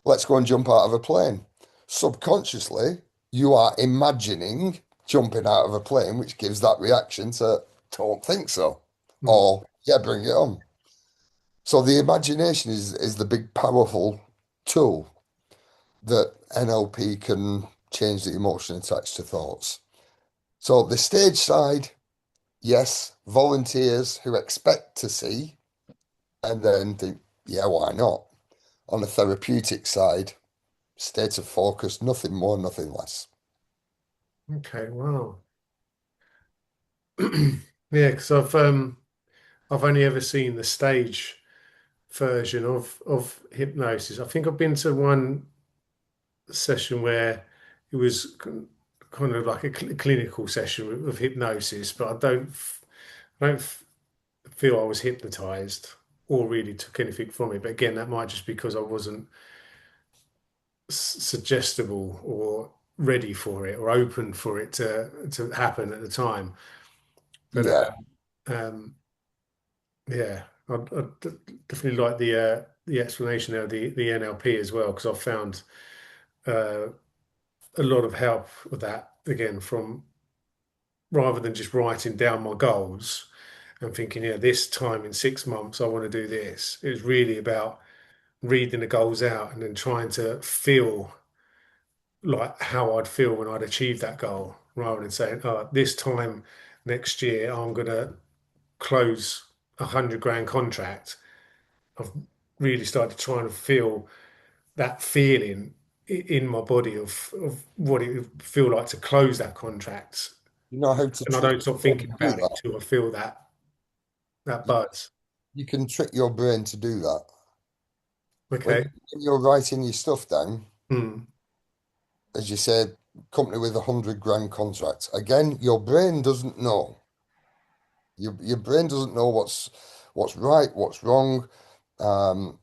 let's go and jump out of a plane. Subconsciously, you are imagining jumping out of a plane, which gives that reaction to, don't think so. Mm. Or, yeah, bring it on. So the imagination is the big, powerful tool that NLP can change the emotion attached to thoughts. So the stage side, yes, volunteers who expect to see and then think, yeah, why not? On the therapeutic side, state of focus, nothing more, nothing less. Okay, wow. Yeah, because I've only ever seen the stage version of hypnosis. I think I've been to one session where it was kind of like a clinical session of hypnosis, but I don't feel I was hypnotized or really took anything from it. But again, that might just because I wasn't suggestible or ready for it or open for it to happen at the time. But Yeah, um, yeah, I'd definitely like the explanation there, the NLP as well, because I've found uh, a lot of help with that again from rather than just writing down my goals and thinking, yeah, this time in 6 months I want to do this. It was really about reading the goals out and then trying to feel like how I'd feel when I'd achieved that goal, rather than saying, oh, this time next year I'm gonna close 100 grand contract. I've really started trying to feel that feeling in my body of what it would feel like to close that contract. you know how to And I trick don't stop your brain thinking to do about it that. till I feel that You, buzz. you can trick your brain to do that. When, Okay. when you're writing your stuff down, Hmm. as you said, company with 100 grand contract. Again, your brain doesn't know. Your brain doesn't know what's right, what's wrong. Um,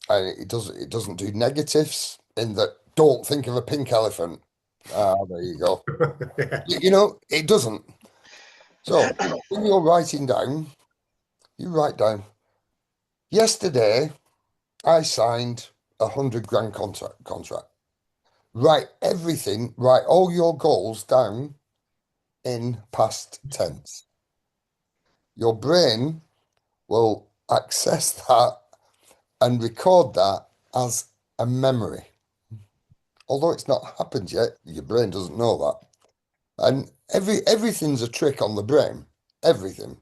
and it doesn't do negatives in that don't think of a pink elephant. Ah, there you go. Yeah. It doesn't. So when you're writing down, you write down, yesterday I signed 100 grand contract. Write everything, write all your goals down in past tense. Your brain will access that and record that as a memory. Although it's not happened yet, your brain doesn't know that. And everything's a trick on the brain. Everything.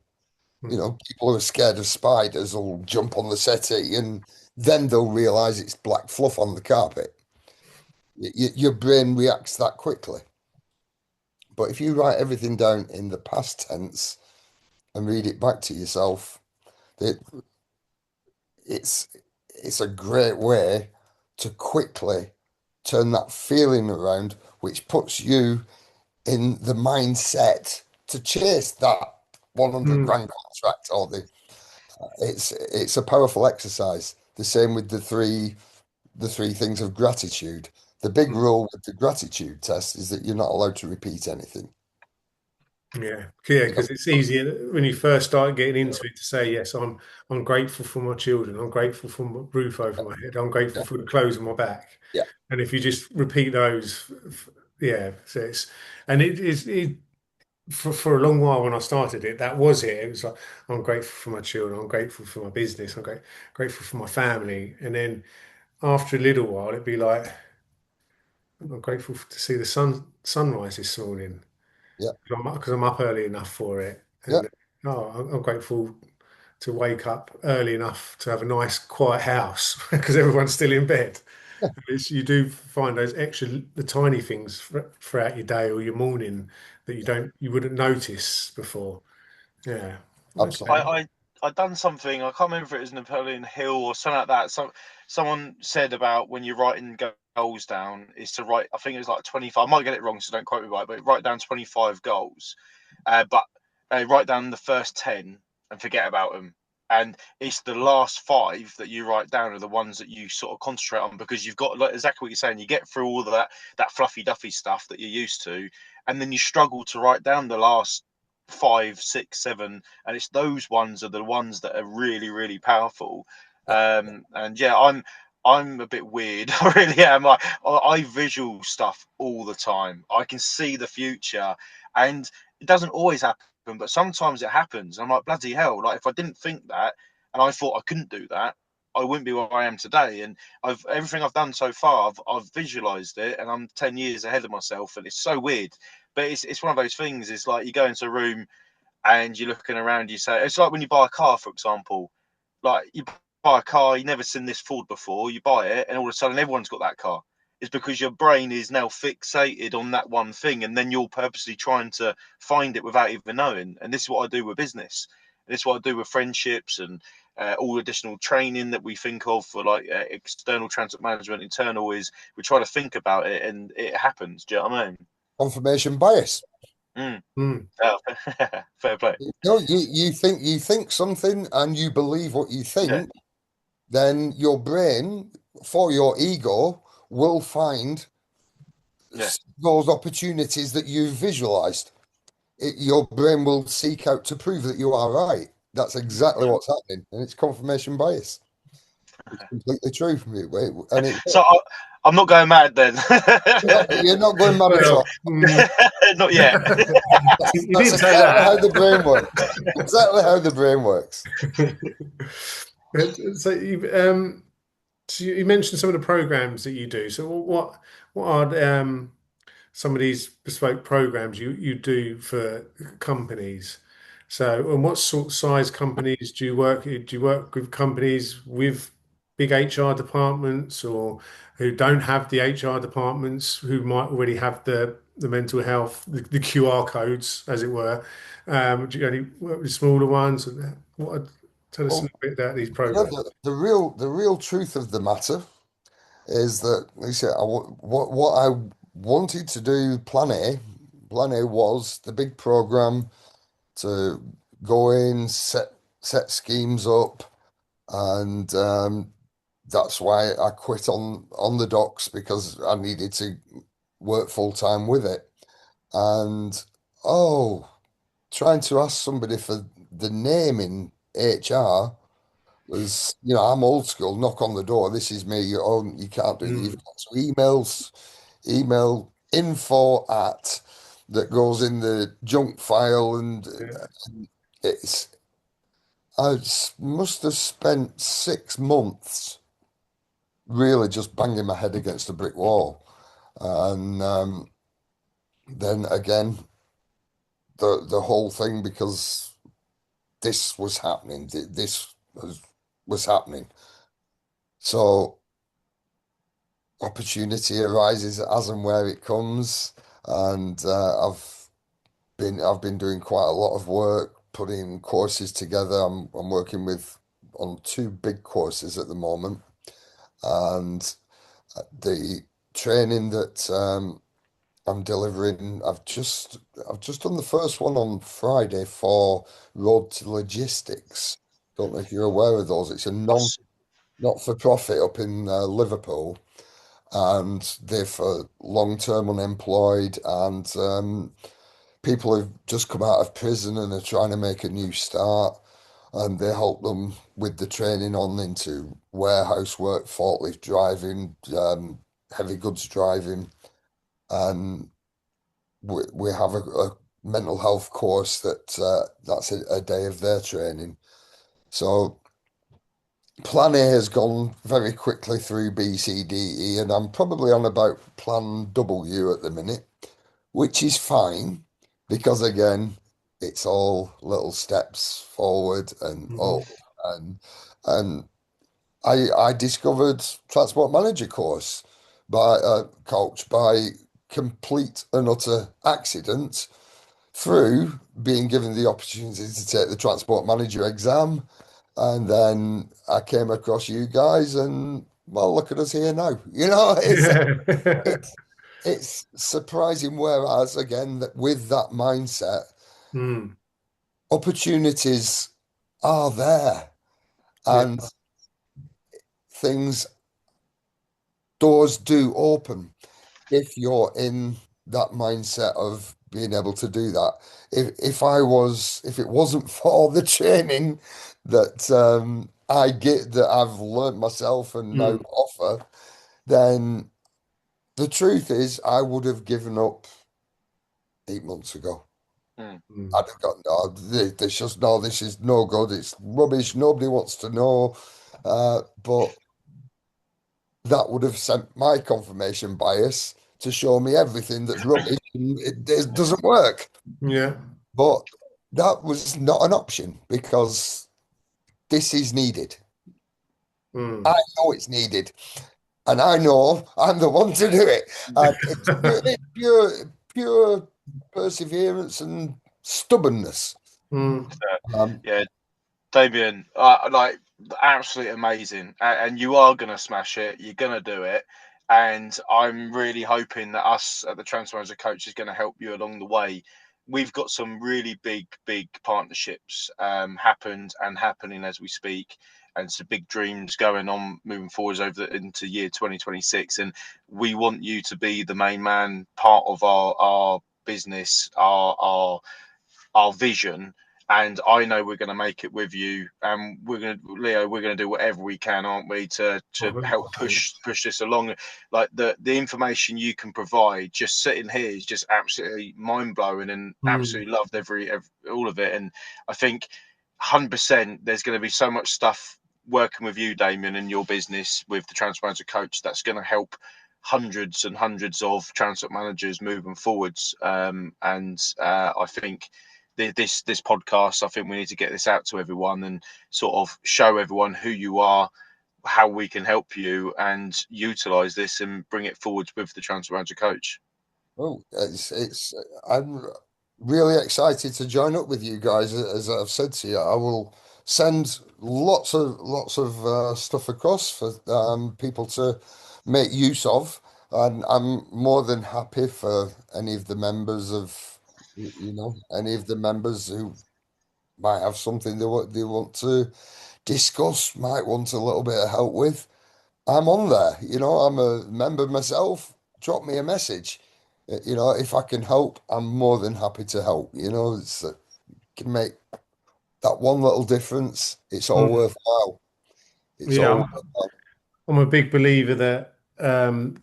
Hmm. People who are scared of spiders will jump on the settee and then they'll realize it's black fluff on the carpet. Your brain reacts that quickly. But if you write everything down in the past tense and read it back to yourself, it, it's it's a great way to quickly turn that feeling around, which puts you in the mindset to chase that 100 Hmm. grand contract or it's a powerful exercise. The same with the three things of gratitude. The big rule with the gratitude test is that you're not allowed to repeat anything. Yeah, because it's easier when you first start getting into it to say, yes, I'm grateful for my children, I'm grateful for my roof over my head, I'm grateful Yeah, for the clothes on my back. yeah, And if you just repeat those, yeah, so and it is for a long while when I started it, that was it. It was like, I'm grateful for my children, I'm grateful for my business, I'm grateful for my family. And then after a little while, it'd be like, I'm grateful to see the sunrise this morning. yeah, Because I'm up early enough for it. yeah. And I'm grateful to wake up early enough to have a nice quiet house because everyone's still in bed. You do find those the tiny things throughout your day or your morning that you wouldn't notice before. Yeah. Okay. Absolutely. I done something. I can't remember if it was Napoleon Hill or something like that. Someone said about when you're writing goals down is to write. I think it was like 25. I might get it wrong, so don't quote me right. But write down 25 goals, but write down the first 10 and forget about them. And it's the last 5 that you write down are the ones that you sort of concentrate on, because you've got, like, exactly what you're saying. You get through all of that fluffy duffy stuff that you're used to, and then you struggle to write down the last 5, 6, 7, and it's those ones are the ones that are really, really powerful. And yeah, I'm a bit weird. I really am. I visual stuff all the time. I can see the future, and it doesn't always happen, but sometimes it happens. I'm like, bloody hell! Like, if I didn't think that, and I thought I couldn't do that, I wouldn't be where I am today. And everything I've done so far, I've visualized it, and I'm 10 years ahead of myself, and it's so weird. But it's one of those things. It's like you go into a room and you're looking around. You say, it's like when you buy a car, for example. Like, you buy a car, you've never seen this Ford before. You buy it, and all of a sudden, everyone's got that car. It's because your brain is now fixated on that one thing, and then you're purposely trying to find it without even knowing. And this is what I do with business. And this is what I do with friendships and all additional training that we think of for, like, external transport management. Internal is we try to think about it, and it happens. Do you know what I mean? Confirmation bias. Mm. Mm. Oh, fair play. No, you think something and you believe what you Yeah, think, then your brain, for your ego, will find yeah. those opportunities that you've visualized. Your brain will seek out to prove that you are right. That's exactly what's happening, and it's confirmation bias. It's completely true from you, and it So I'm not going mad then. you're not going mad at Well, all. Not yet. he That's didn't say exactly how that. the brain works. Exactly how the brain works. So you mentioned some of the programs that you do. So what are some of these bespoke programs you do for companies? So, and what sort of size companies do you work? Do you work with companies with big HR departments, or who don't have the HR departments, who might already have the mental health, the QR codes, as it were? Do you only work with smaller ones? Tell us a Well, little bit about these yeah, programs. the real truth of the matter is that, like I said, what I wanted to do, Plan A was the big program to go in, set schemes up, and that's why I quit on the docks, because I needed to work full time with it. And oh, trying to ask somebody for the name in HR was, I'm old school, knock on the door. This is me. Oh, you can't do that. You've Mm, got to email info at that goes in the junk file. And yeah. it's, must have spent 6 months really just banging my head against a brick wall. And then again, the whole thing, because this was happening, this was happening. So opportunity arises as and where it comes, and I've been doing quite a lot of work putting courses together. I'm working with on 2 big courses at the moment, and the training that I'm delivering, I've just done the first one on Friday for Road to Logistics. Don't know if you're aware of those. It's a Us. not for profit up in Liverpool, and they're for long-term unemployed and people who've just come out of prison and are trying to make a new start. And they help them with the training on into warehouse work, forklift driving, heavy goods driving, and we have a mental health course that's a day of their training. So Plan A has gone very quickly through B, C, D, E, and I'm probably on about Plan W at the minute, which is fine because again, it's all little steps forward and Mhm. up and I discovered transport manager course by coach by complete and utter accident through being given the opportunity to take the transport manager exam. And then I came across you guys and well, look at us here now. Yeah. It's it's surprising. Whereas again, that with that mindset, Mm. opportunities are there Yeah. and things doors do open if you're in that mindset of being able to do that. If it wasn't for the training that I get that I've learned myself and now Mm. offer, then the truth is I would have given up 8 months ago. Mm. I'd have gone, no, this just no, this is no good. It's rubbish. Nobody wants to know. But that would have sent my confirmation bias to show me everything that's rubbish and it doesn't work. Yeah. But that was not an option because this is needed. I Mm. know it's needed, and I know I'm the one to do it. And it's pure perseverance and stubbornness. Mm. Um, Yeah, Damian, like absolutely amazing, and you are gonna smash it. You're gonna do it, and I'm really hoping that us at the Transfer Manager Coach is going to help you along the way. We've got some really big partnerships happened and happening as we speak, and some big dreams going on moving forwards into year 2026. And we want you to be the main man, part of our business, our vision. And I know we're going to make it with you, and Leo, we're going to do whatever we can, aren't we, to help 100%. push this along. Like the information you can provide, just sitting here is just absolutely mind blowing, and Mm. absolutely loved every all of it. And I think 100% there's going to be so much stuff working with you, Damien, and your business with the Transfer Manager Coach that's going to help hundreds and hundreds of transport managers moving forwards. I think this podcast, I think we need to get this out to everyone and sort of show everyone who you are, how we can help you, and utilize this and bring it forwards with the Transfer Manager Coach. oh, it's I'm really excited to join up with you guys. As I've said to you, I will send lots of stuff across for people to make use of, and I'm more than happy for any of the members of any of the members who might have something they want to discuss, might want a little bit of help with. I'm on there. I'm a member myself. Drop me a message. If I can help, I'm more than happy to help. Can make that one little difference. It's all Mm. worthwhile. It's Yeah, all I'm a big believer that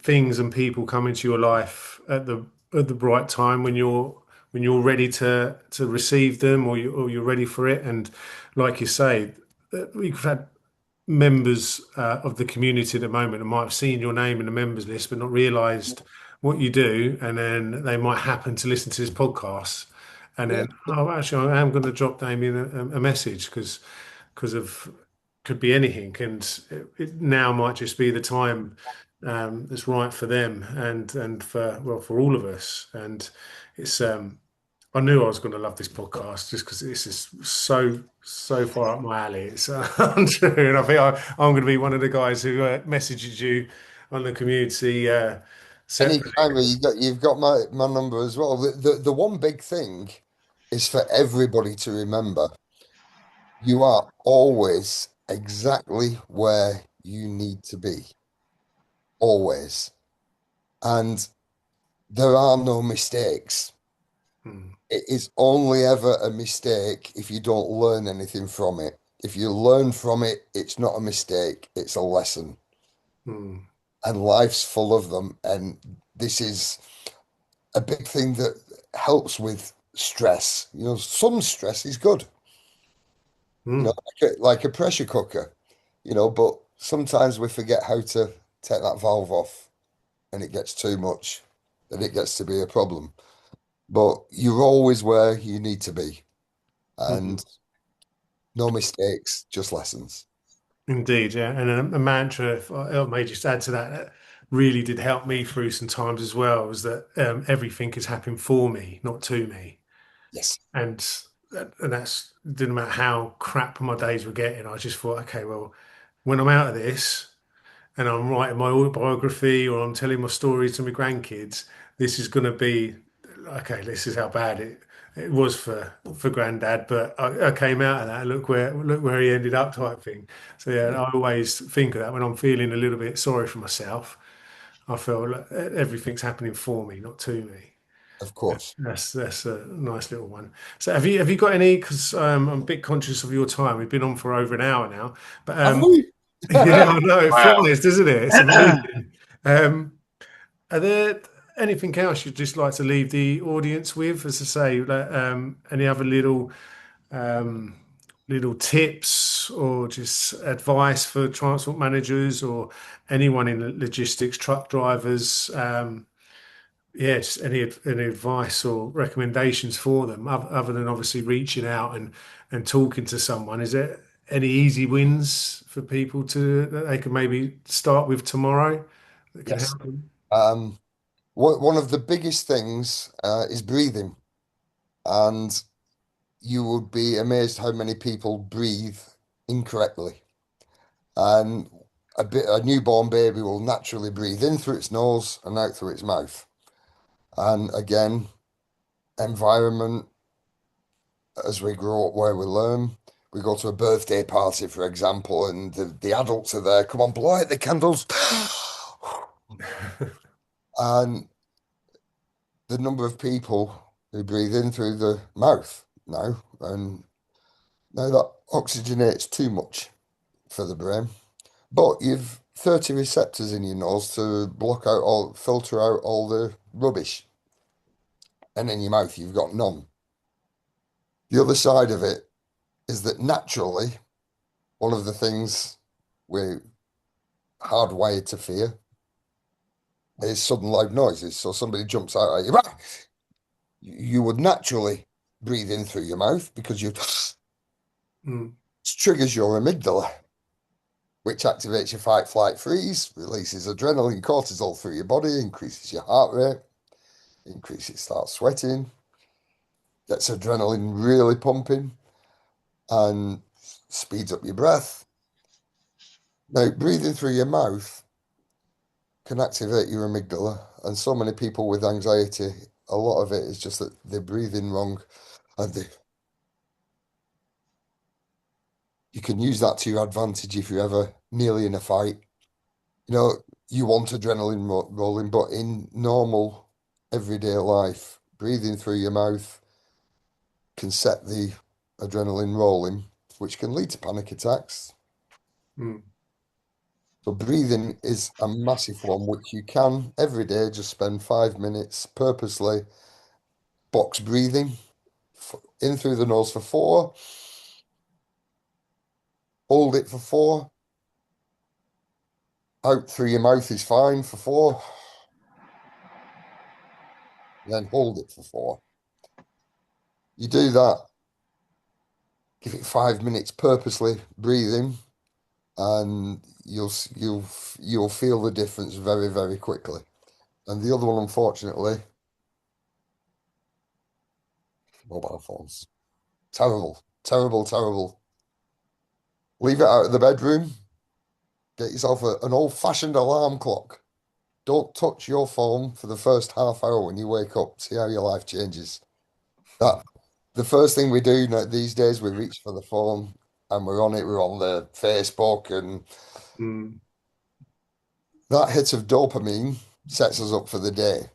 things and people come into your life at the right time when you're ready to receive them or you're ready for it. And like you say, we've had members of the community at the moment and might have seen your name in the members list but not realised what you do, and then they might happen to listen to this podcast, and yeah. then oh, actually, I am going to drop Damien a message because of could be anything, and it now might just be the time that's right for them and for well for all of us, and it's I knew I was going to love this podcast just because this is so far up my alley. It's untrue, and I think I'm going to be one of the guys who messages you on the community separately. Anytime you've got my number as well. The one big thing is for everybody to remember. You are always exactly where you need to be. Always. And there are no mistakes. Mm. It is only ever a mistake if you don't learn anything from it. If you learn from it, it's not a mistake, it's a lesson. Mm. And life's full of them. And this is a big thing that helps with stress. Some stress is good, Mm. like a pressure cooker, but sometimes we forget how to take that valve off and it gets too much and it gets to be a problem. But you're always where you need to be. Mm. And no mistakes, just lessons. Indeed, yeah. And a mantra, if I may just add to that, that really did help me through some times as well, was that everything is happening for me, not to me. Yes, And that's didn't matter how crap my days were getting. I just thought, okay, well, when I'm out of this and I'm writing my autobiography or I'm telling my stories to my grandkids, this is going to be okay. This is how bad it was for Granddad, but I came out of that. Look where he ended up, type thing. So yeah, I always think of that when I'm feeling a little bit sorry for myself. I feel like everything's happening for me, not to me. of course. That's a nice little one. So have you got any? Because I'm a bit conscious of your time. We've been on for over an hour now, but Have we? yeah, I know it Wow. flies, doesn't it? It's amazing. Um, are there anything else you'd just like to leave the audience with? As I say, like, any other um, little tips or just advice for transport managers or anyone in logistics, truck drivers? Yeah, just any advice or recommendations for them, other than obviously reaching out and talking to someone. Is there any easy wins for people that they can maybe start with tomorrow that can Yes. help them? Um, one of the biggest things is breathing. And you would be amazed how many people breathe incorrectly. And a newborn baby will naturally breathe in through its nose and out through its mouth. And again, environment, as we grow up where we learn. We go to a birthday party, for example, and the adults are there. Come on, blow out the candles. And the number of people who breathe in through the mouth now, and now that oxygenates too much for the brain. But you've 30 receptors in your nose to filter out all the rubbish. And in your mouth, you've got none. The other side of it is that naturally, one of the things we're hardwired to fear is sudden loud noises. So somebody jumps out at you, "Rah!" You would naturally breathe in through your mouth because you Mm, triggers your amygdala, which activates your fight, flight, freeze, releases adrenaline, cortisol through your body, increases your heart rate, starts sweating, gets adrenaline really pumping, and speeds up your breath. Now, breathing through your mouth can activate your amygdala, and so many people with anxiety, a lot of it is just that they're breathing wrong, and you can use that to your advantage if you're ever nearly in a fight. You know, you want adrenaline rolling, but in normal everyday life, breathing through your mouth can set the adrenaline rolling, which can lead to panic attacks. mm, So breathing is a massive one, which you can every day just spend 5 minutes purposely box breathing in through the nose for 4, hold it for 4, out through your mouth is fine for 4, then hold it for 4. You do that, give it 5 minutes purposely breathing, and you'll feel the difference very, very quickly. And the other one, unfortunately, mobile phones. Terrible, terrible, terrible. Leave it out of the bedroom. Get yourself an old-fashioned alarm clock. Don't touch your phone for the first half hour when you wake up. See how your life changes. That the first thing we do these days, we reach for the phone and we're on it. We're on the Facebook, and mm, that hit of dopamine sets us up for the day.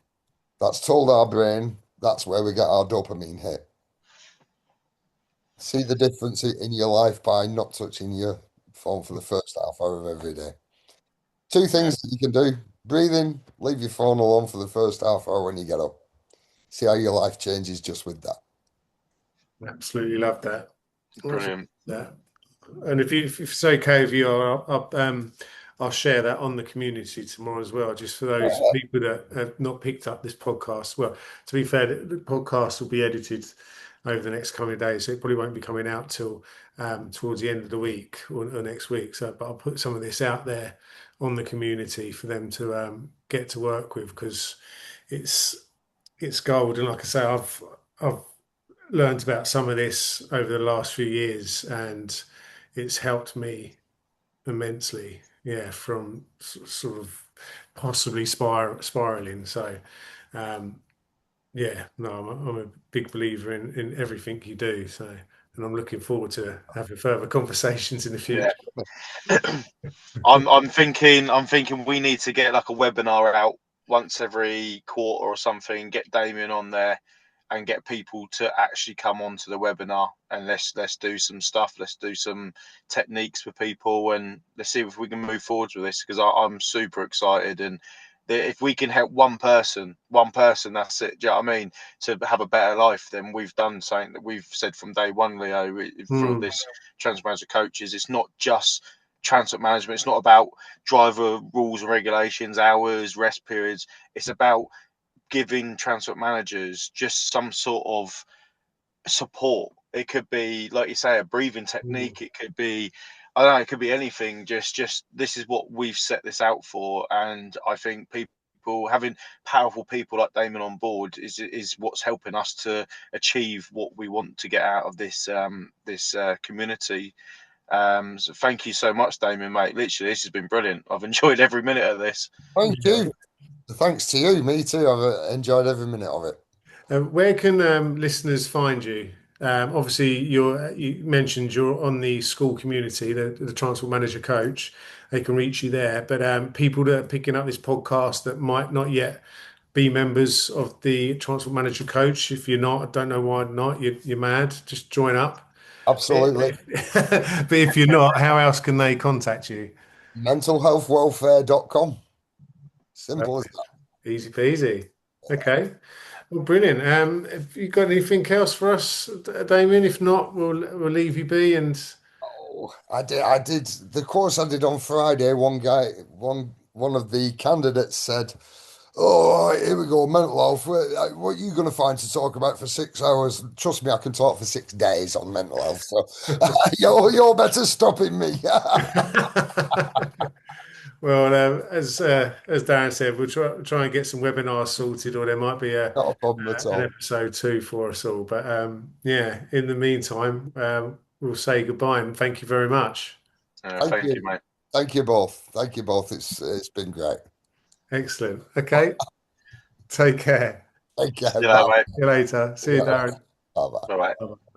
That's told our brain that's where we get our dopamine hit. See the difference in your life by not touching your phone for the first half hour of every day. Two things that you can do. Breathe in, leave your phone alone for the first half hour when you get up. See how your life changes just with that. Absolutely love that. Brilliant. That. And if it's okay with you, I'll share that on the community tomorrow as well, just for those people that have not picked up this podcast. Well, to be fair, the podcast will be edited over the next coming days, so it probably won't be coming out till towards the end of the week or next week. So, but I'll put some of this out there on the community for them to get to work with, because it's gold. And like I say, I've learned about some of this over the last few years, and it's helped me immensely. Yeah, from sort of possibly spiraling. So, yeah, no, I'm a big believer in everything you do. So, and I'm looking forward to having further conversations in the Yeah. future. I'm thinking we need to get like a webinar out once every quarter or something, get Damian on there and get people to actually come onto the webinar, and let's do some stuff. Let's do some techniques for people, and let's see if we can move forwards with this, because I'm super excited. And if we can help one person, that's it. Do you know what I mean? To have a better life, then we've done something that we've said from day one, Leo, for this Transport Manager Coaches. It's not just transport management. It's not about driver rules and regulations, hours, rest periods. It's about giving transport managers just some sort of support. It could be, like you say, a breathing technique. It could be, I don't know, it could be anything. Just this is what we've set this out for, and I think people having powerful people like Damon on board is what's helping us to achieve what we want to get out of this community. So thank you so much, Damien, mate. Literally, this has been brilliant. I've enjoyed every minute of this. Thank you. Thanks to you. Me too. I've enjoyed every minute of it. Where can listeners find you? Obviously, you mentioned you're on the school community, the Transport Manager Coach. They can reach you there. But people that are picking up this podcast that might not yet be members of the Transport Manager Coach, if you're not, I don't know why not. You're mad. Just join up. Absolutely. But if you're not, how else can they contact you? Mentalhealthwelfare.com. Simple as that. Easy peasy. Okay. Well, brilliant. Have you got anything else for us, Damien? If not, we'll leave you be. And Oh, I did the course I did on Friday. One of the candidates said, "Oh, right, here we go, mental health. What are you going to find to talk about for 6 hours? Trust me, I can talk for 6 days on mental health. So you're better stopping me." well, as Darren said, we'll try and get some webinars sorted, or there might be Not a problem at an all. episode 2 for us all. But yeah, in the meantime, we'll say goodbye and thank you very much. Thank you, mate. Thank you both. Thank you both. It's been great. Excellent. Okay. Take care. Take care. See you later, mate. See you later. See you, Darren. Bye bye. Bye bye. Bye-bye.